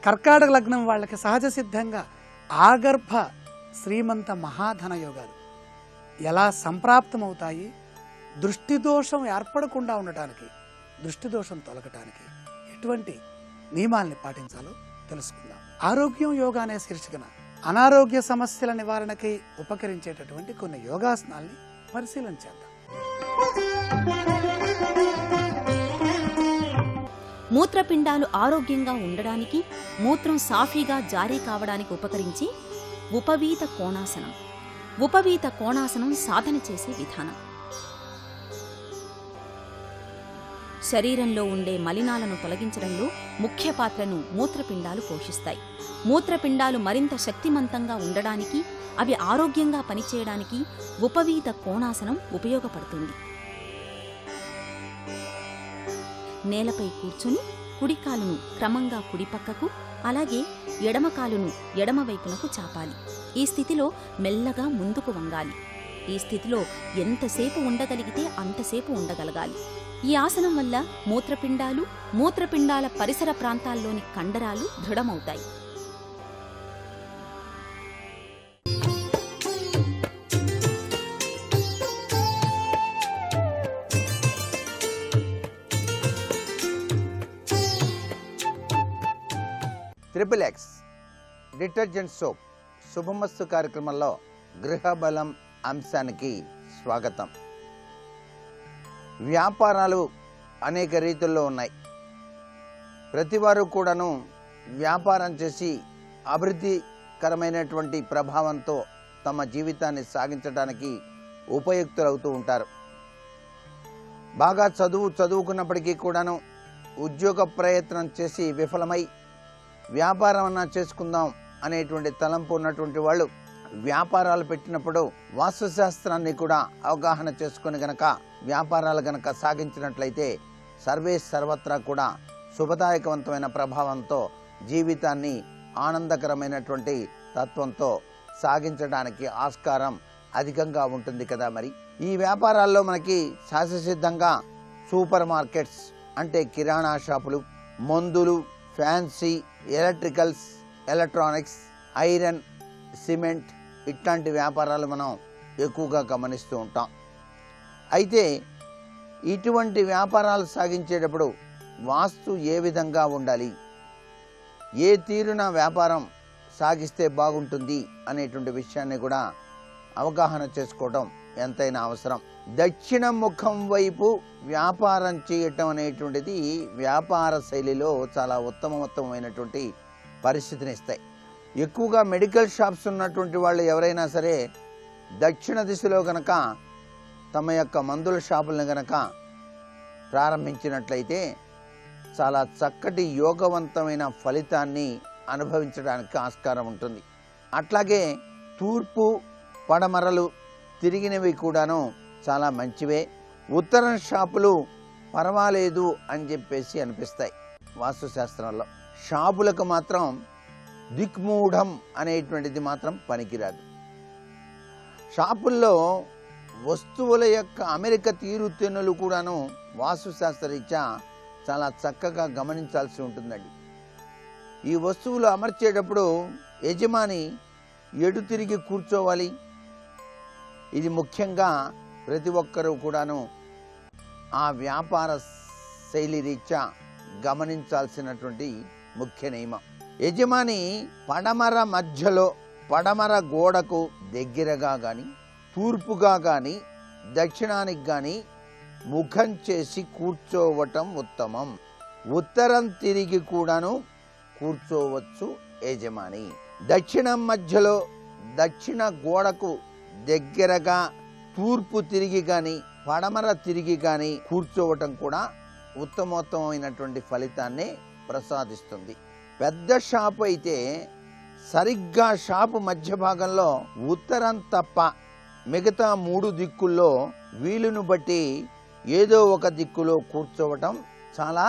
కర్కాటక లగ్నం వాళ్ళకి సహజ సిద్ధంగా ఆగర్భ శ్రీమంత మహాధనయోగాలు ఎలా సంప్రాప్తమవుతాయి, దృష్టి దోషం ఏర్పడకుండా ఉండటానికి, దృష్టి దోషం తొలగటానికి ఎటువంటి నియమాల్ని పాటించాలో తెలుసుకుందాం. ఆరోగ్యం యోగా అనే శీర్షికన అనారోగ్య సమస్యల నివారణకి ఉపకరించేటటువంటి కొన్ని యోగాసనాల్ని పరిశీలన చేద్దాం. మూత్రపిండాలు ఆరోగ్యంగా ఉండడానికి, మూత్రం సాఫీగా జారీ కావడానికి ఉపకరించే ఉపవీత కోణాసనం. ఉపవీత కోణాసనం సాధన చేసే విధానం. శరీరంలో ఉండే మలినాలను తొలగించడంలో ముఖ్య పాత్రను మూత్రపిండాలు పోషిస్తాయి. మూత్రపిండాలు మరింత శక్తిమంతంగా ఉండడానికి, అవి ఆరోగ్యంగా పనిచేయడానికి ఉపవీత కోణాసనం ఉపయోగపడుతుంది. నేలపై కూర్చుని కుడికాలును క్రమంగా కుడిపక్కకు, అలాగే ఎడమకాలును ఎడమవైపునకు చాపాలి. ఈ స్థితిలో మెల్లగా ముందుకు వంగాలి. ఈ స్థితిలో ఎంతసేపు ఉండగలిగితే అంతసేపు ఉండగలగాలి. ఈ ఆసనం వల్ల మూత్రపిండాలు, మూత్రపిండాల పరిసర ప్రాంతాల్లోని కండరాలు దృఢమవుతాయి. XXX డిటర్జెంట్ సోప్ శుభమస్తు కార్యక్రమంలో గృహబలం అంశానికి స్వాగతం. వ్యాపారాలు అనేక రీతుల్లో ఉన్నాయి. ప్రతివారు కూడాను వ్యాపారం చేసి అభివృద్ధికరమైనటువంటి ప్రభావంతో తమ జీవితాన్ని సాగించడానికి ఉపయుక్తులవుతూ ఉంటారు. బాగా చదువుకున్నప్పటికీ కూడాను ఉద్యోగ ప్రయత్నం చేసి విఫలమై వ్యాపారం అన్నా చేసుకుందాం అనేటువంటి తలంపు ఉన్నటువంటి వాళ్ళు వ్యాపారాలు పెట్టినప్పుడు వాస్తుశాస్త్రాన్ని కూడా అవగాహన చేసుకుని గనక వ్యాపారాలు గనక సాగించినట్లయితే సర్వత్రా కూడా శుభదాయకవంతమైన ప్రభావంతో జీవితాన్ని ఆనందకరమైనటువంటి తత్వంతో సాగించడానికి ఆస్కారం అధికంగా ఉంటుంది కదా. మరి ఈ వ్యాపారాల్లో మనకి సహజసిద్ధంగా సూపర్ మార్కెట్స్ అంటే కిరాణా షాపులు, మందులు, fancy, electricals, electronics, iron, cement ఇట్లాంటి వ్యాపారాలు మనం ఎక్కువగా గమనిస్తూ ఉంటాం. అయితే ఇటువంటి వ్యాపారాలు సాగించేటప్పుడు వాస్తు ఏ విధంగా ఉండాలి, ఏ తీరున వ్యాపారం సాగిస్తే బాగుంటుంది అనేటువంటి విషయాన్ని కూడా అవగాహన చేసుకోవడం ఎంతైనా అవసరం. దక్షిణ ముఖం వైపు వ్యాపారం చేయటం అనేటువంటిది వ్యాపార శైలిలో చాలా ఉత్తమమైనటువంటి పరిస్థితిని ఇస్తాయి. ఎక్కువగా మెడికల్ షాప్స్ ఉన్నటువంటి వాళ్ళు ఎవరైనా సరే దక్షిణ దిశలో గనక తమ యొక్క మందుల షాపులను గనక ప్రారంభించినట్లయితే చాలా చక్కటి యోగవంతమైన ఫలితాన్ని అనుభవించడానికి ఆస్కారం ఉంటుంది. అట్లాగే తూర్పు, పడమరలు తిరిగినవి కూడాను చాలా మంచివే. ఉత్తరం షాపులు పర్వాలేదు అని చెప్పేసి అనిపిస్తాయి వాస్తుశాస్త్రంలో. షాపులకు మాత్రం దిక్మూఢం అనేటువంటిది మాత్రం పనికిరాదు. షాపుల్లో వస్తువుల యొక్క అమెరిక తీరుతెన్నులు కూడాను వాస్తుశాస్త్రరీత్యా చాలా చక్కగా గమనించాల్సి ఉంటుందండి. ఈ వస్తువులు అమర్చేటప్పుడు యజమాని ఎటు తిరిగి కూర్చోవాలి, ఇది ముఖ్యంగా ప్రతి ఒక్కరూ కూడాను ఆ వ్యాపార శైలి రీత్యా గమనించాల్సినటువంటి ముఖ్య నియమం. యజమాని పడమర మధ్యలో, పడమర గోడకు దగ్గరగా కానీ, తూర్పుగా కానీ, దక్షిణానికి కానీ ముఖం చేసి కూర్చోవటం ఉత్తమం. ఉత్తరం తిరిగి కూడాను కూర్చోవచ్చు యజమాని. దక్షిణం మధ్యలో, దక్షిణ గోడకు దగ్గరగా తూర్పు తిరిగి కానీ, పడమర తిరిగి కానీ కూర్చోవటం కూడా ఉత్తమోత్తమైనటువంటి ఫలితాన్ని ప్రసాదిస్తుంది. పెద్ద షాపు అయితే సరిగ్గా షాపు మధ్య భాగంలో ఉత్తరం తప్ప మిగతా 3 దిక్కుల్లో వీలును బట్టి ఏదో ఒక దిక్కులో కూర్చోవటం చాలా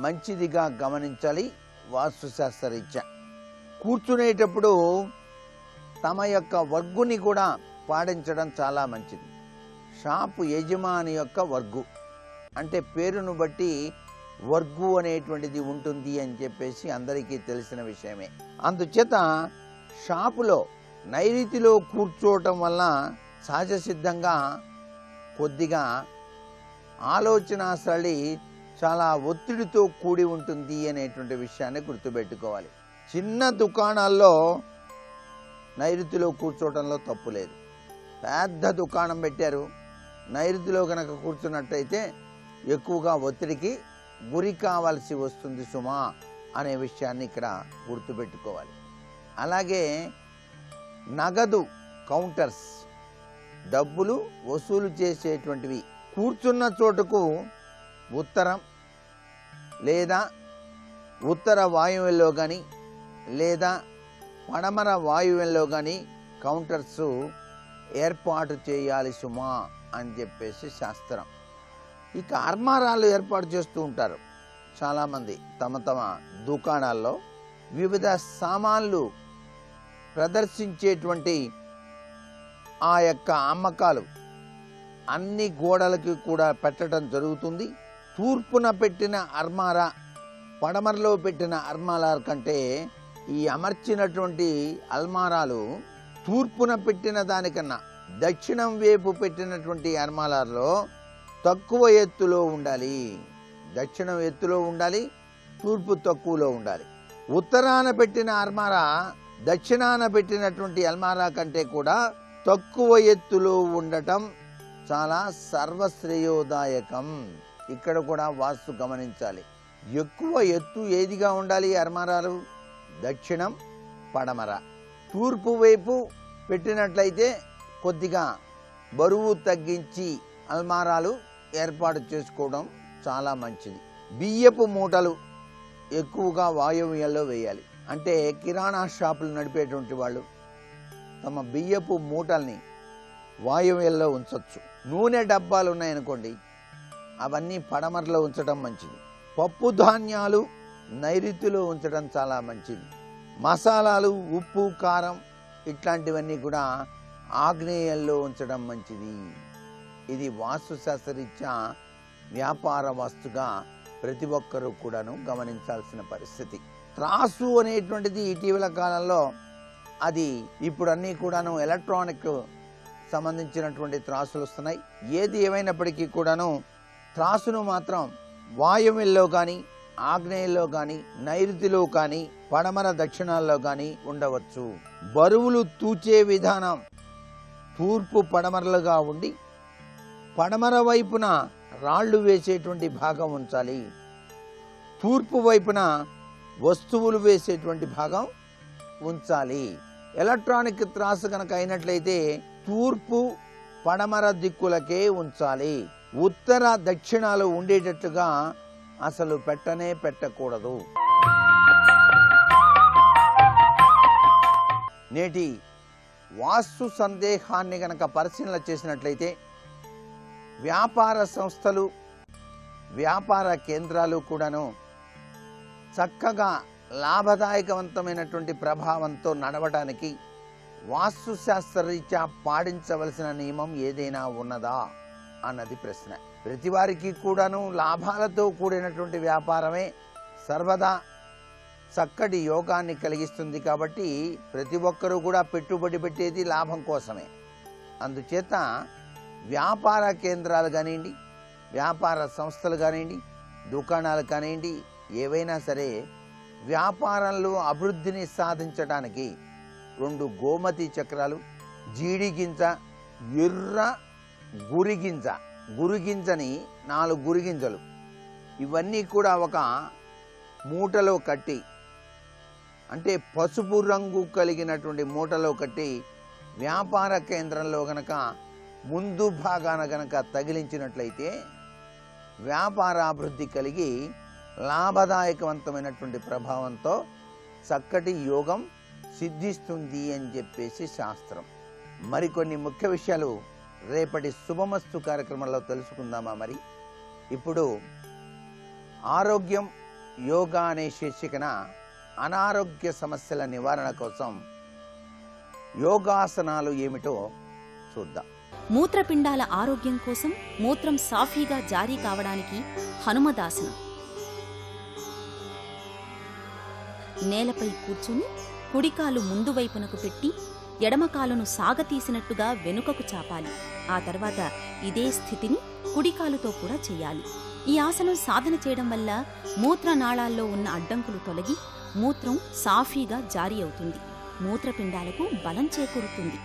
మంచిదిగా గమనించాలి వాస్తుశాస్త్రరీత్యా. కూర్చునేటప్పుడు తమ యొక్క వర్గుని కూడా పాటించడం చాలా మంచిది. షాపు యజమాని యొక్క వర్గు అంటే పేరును బట్టి వర్గు అనేటువంటిది ఉంటుంది అని చెప్పేసి అందరికీ తెలిసిన విషయమే. అందుచేత షాపులో నైరుతిలో కూర్చోవటం వల్ల సహజ సిద్ధంగా కొద్దిగా ఆలోచన సరళి చాలా ఒత్తిడితో కూడి ఉంటుంది అనేటువంటి విషయాన్ని గుర్తుపెట్టుకోవాలి. చిన్న దుకాణాల్లో నైరుతిలో కూర్చోవడంలో తప్పు లేదు. పెద్ద దుకాణం పెట్టారు, నైరుతిలో కనుక కూర్చున్నట్టయితే ఎక్కువగా ఒత్తిడికి గురి కావాల్సి వస్తుంది సుమా అనే విషయాన్ని ఇక్కడ గుర్తుపెట్టుకోవాలి. అలాగే నగదు కౌంటర్స్, డబ్బులు వసూలు చేసేటువంటివి కూర్చున్న చోటుకు ఉత్తరం లేదా ఉత్తర వాయువ్యంలో కానీ లేదా పడమర వాయువ్యంలో కానీ కౌంటర్స్ ఏర్పాటు చేయాలి సుమా అని చెప్పేసి శాస్త్రం. ఇక అర్మారాలు ఏర్పాటు చేస్తూ ఉంటారు చాలామంది తమ తమ దుకాణాల్లో. వివిధ సామాన్లు ప్రదర్శించేటువంటి ఆ యొక్క అమ్మకాలు అన్ని గోడలకి కూడా పెట్టడం జరుగుతుంది. తూర్పున పెట్టిన అర్మారా, పడమరలో పెట్టిన అర్మారా కంటే ఈ అమర్చినటువంటి అల్మారాలు తూర్పున పెట్టిన దానికన్నా దక్షిణం వైపు పెట్టినటువంటి అర్మారాల్లో తక్కువ ఎత్తులో ఉండాలి. దక్షిణం ఎత్తులో ఉండాలి, తూర్పు తక్కువలో ఉండాలి. ఉత్తరాన పెట్టిన అల్మారా దక్షిణాన పెట్టినటువంటి అల్మారా కంటే కూడా తక్కువ ఎత్తులో ఉండటం చాలా సర్వశ్రేయోదాయకం. ఇక్కడ కూడా వాస్తు గమనించాలి. ఎక్కువ ఎత్తు ఏదిగా ఉండాలి అల్మారాలు? దక్షిణం, పడమర. తూర్పు వైపు పెట్టినట్లయితే కొద్దిగా బరువు తగ్గించి అల్మారాలు ఏర్పాటు చేసుకోవడం చాలా మంచిది. బియ్యపు మూటలు ఎక్కువగా వాయువ్యంలో వేయాలి. అంటే కిరాణా షాపులు నడిపేటువంటి వాళ్ళు తమ బియ్యపు మూటల్ని వాయువ్యంలో ఉంచవచ్చు. నూనె డబ్బాలు ఉన్నాయనుకోండి, అవన్నీ పడమరలో ఉంచడం మంచిది. పప్పు ధాన్యాలు నైరుతిలో ఉంచడం చాలా మంచిది. మసాలాలు, ఉప్పు, కారం ఇట్లాంటివన్నీ కూడా ఆగ్నేయంలో ఉంచడం మంచిది. ఇది వాస్తుశాస్త్రరీత్యా వ్యాపార వాస్తుగా ప్రతి ఒక్కరూ కూడాను గమనించాల్సిన పరిస్థితి. త్రాసు అనేటువంటిది ఇటీవల కాలంలో అది ఇప్పుడు అన్నీ కూడాను ఎలక్ట్రానిక్ సంబంధించినటువంటి త్రాసులు వస్తున్నాయి. ఏది ఏమైనప్పటికీ కూడాను త్రాసును మాత్రం వాయువ్యంలో కానీ, ఆగ్నేయంలో కానీ, నైరుతిలో కానీ, పడమర దక్షిణాల్లో కానీ ఉండవచ్చు. బరువులు తూచే విధానం తూర్పు పడమరలుగా ఉండి పడమర వైపున రాళ్లు వేసేటువంటి భాగం ఉంచాలి. తూర్పు వైపున వస్తువులు వేసేటువంటి భాగం ఉంచాలి. ఎలక్ట్రానిక్ త్రాసు కనుక అయినట్లయితే తూర్పు పడమర దిక్కులకే ఉంచాలి. ఉత్తర దక్షిణాలు ఉండేటట్టుగా అసలు పెట్టనే పెట్టకూడదు. నేటి వాస్తు సందేహాన్ని గనక పరిశీలన చేసినట్లయితే వ్యాపార సంస్థలు, వ్యాపార కేంద్రాలు కూడాను చక్కగా లాభదాయకవంతమైనటువంటి ప్రభావంతో నడవడానికి వాస్తు శాస్త్రరీత్యా పాటించవలసిన నియమం ఏదైనా ఉన్నదా అన్నది ప్రశ్న. ప్రతి వారికి కూడాను లాభాలతో కూడినటువంటి వ్యాపారమే సర్వదా చక్కటి యోగాన్ని కలిగిస్తుంది. కాబట్టి ప్రతి ఒక్కరూ కూడా పెట్టుబడి పెట్టేది లాభం కోసమే. అందుచేత వ్యాపార కేంద్రాలు కానివ్వండి, వ్యాపార సంస్థలు కానివ్వండి, దుకాణాలు కానివ్వండి, ఏవైనా సరే వ్యాపారంలో అభివృద్ధిని సాధించడానికి 2 గోమతి చక్రాలు, జీడి గింజ, ఎర్ర గురిగింజ, గురిగింజని 4 గురిగింజలు, ఇవన్నీ కూడా ఒక మూటలో కట్టి, అంటే పసుపు రంగు కలిగినటువంటి మూటలో కట్టి వ్యాపార కేంద్రంలో గనక ముందు భాగాన గనక తగిలించినట్లయితే వ్యాపారాభివృద్ధి కలిగి లాభదాయకవంతమైనటువంటి ప్రభావంతో చక్కటి యోగం సిద్ధిస్తుంది అని చెప్పేసి శాస్త్రం. మరికొన్ని ముఖ్య విషయాలు రేపటి శుభమస్తు కార్యక్రమంలో తెలుసుకుందామా? మరి ఇప్పుడు ఆరోగ్యం యోగా అనే శీర్షికన అనారోగ్య సమస్యల నివారణ కోసం యోగాసనాలు ఏమిటో చూద్దాం. మూత్రపిండాల ఆరోగ్యం కోసం మూత్రం సాఫీగా జారీ కావడానికి హనుమదాసనం. నేలపై కూర్చుని కుడికాలు ముందు వైపునకు పెట్టి ఎడమకాలును సాగతీసినట్టుగా వెనుకకు చాపాలి. ఆ తర్వాత ఇదే స్థితిని కుడికాలుతో కూడా చేయాలి. ఈ ఆసనం సాధన చేయడం వల్ల మూత్రనాళాల్లో ఉన్న అడ్డంకులు తొలగి మూత్రం సాఫీగా జారీ అవుతుంది. మూత్రపిండాలకు బలం చేకూరుతుంది.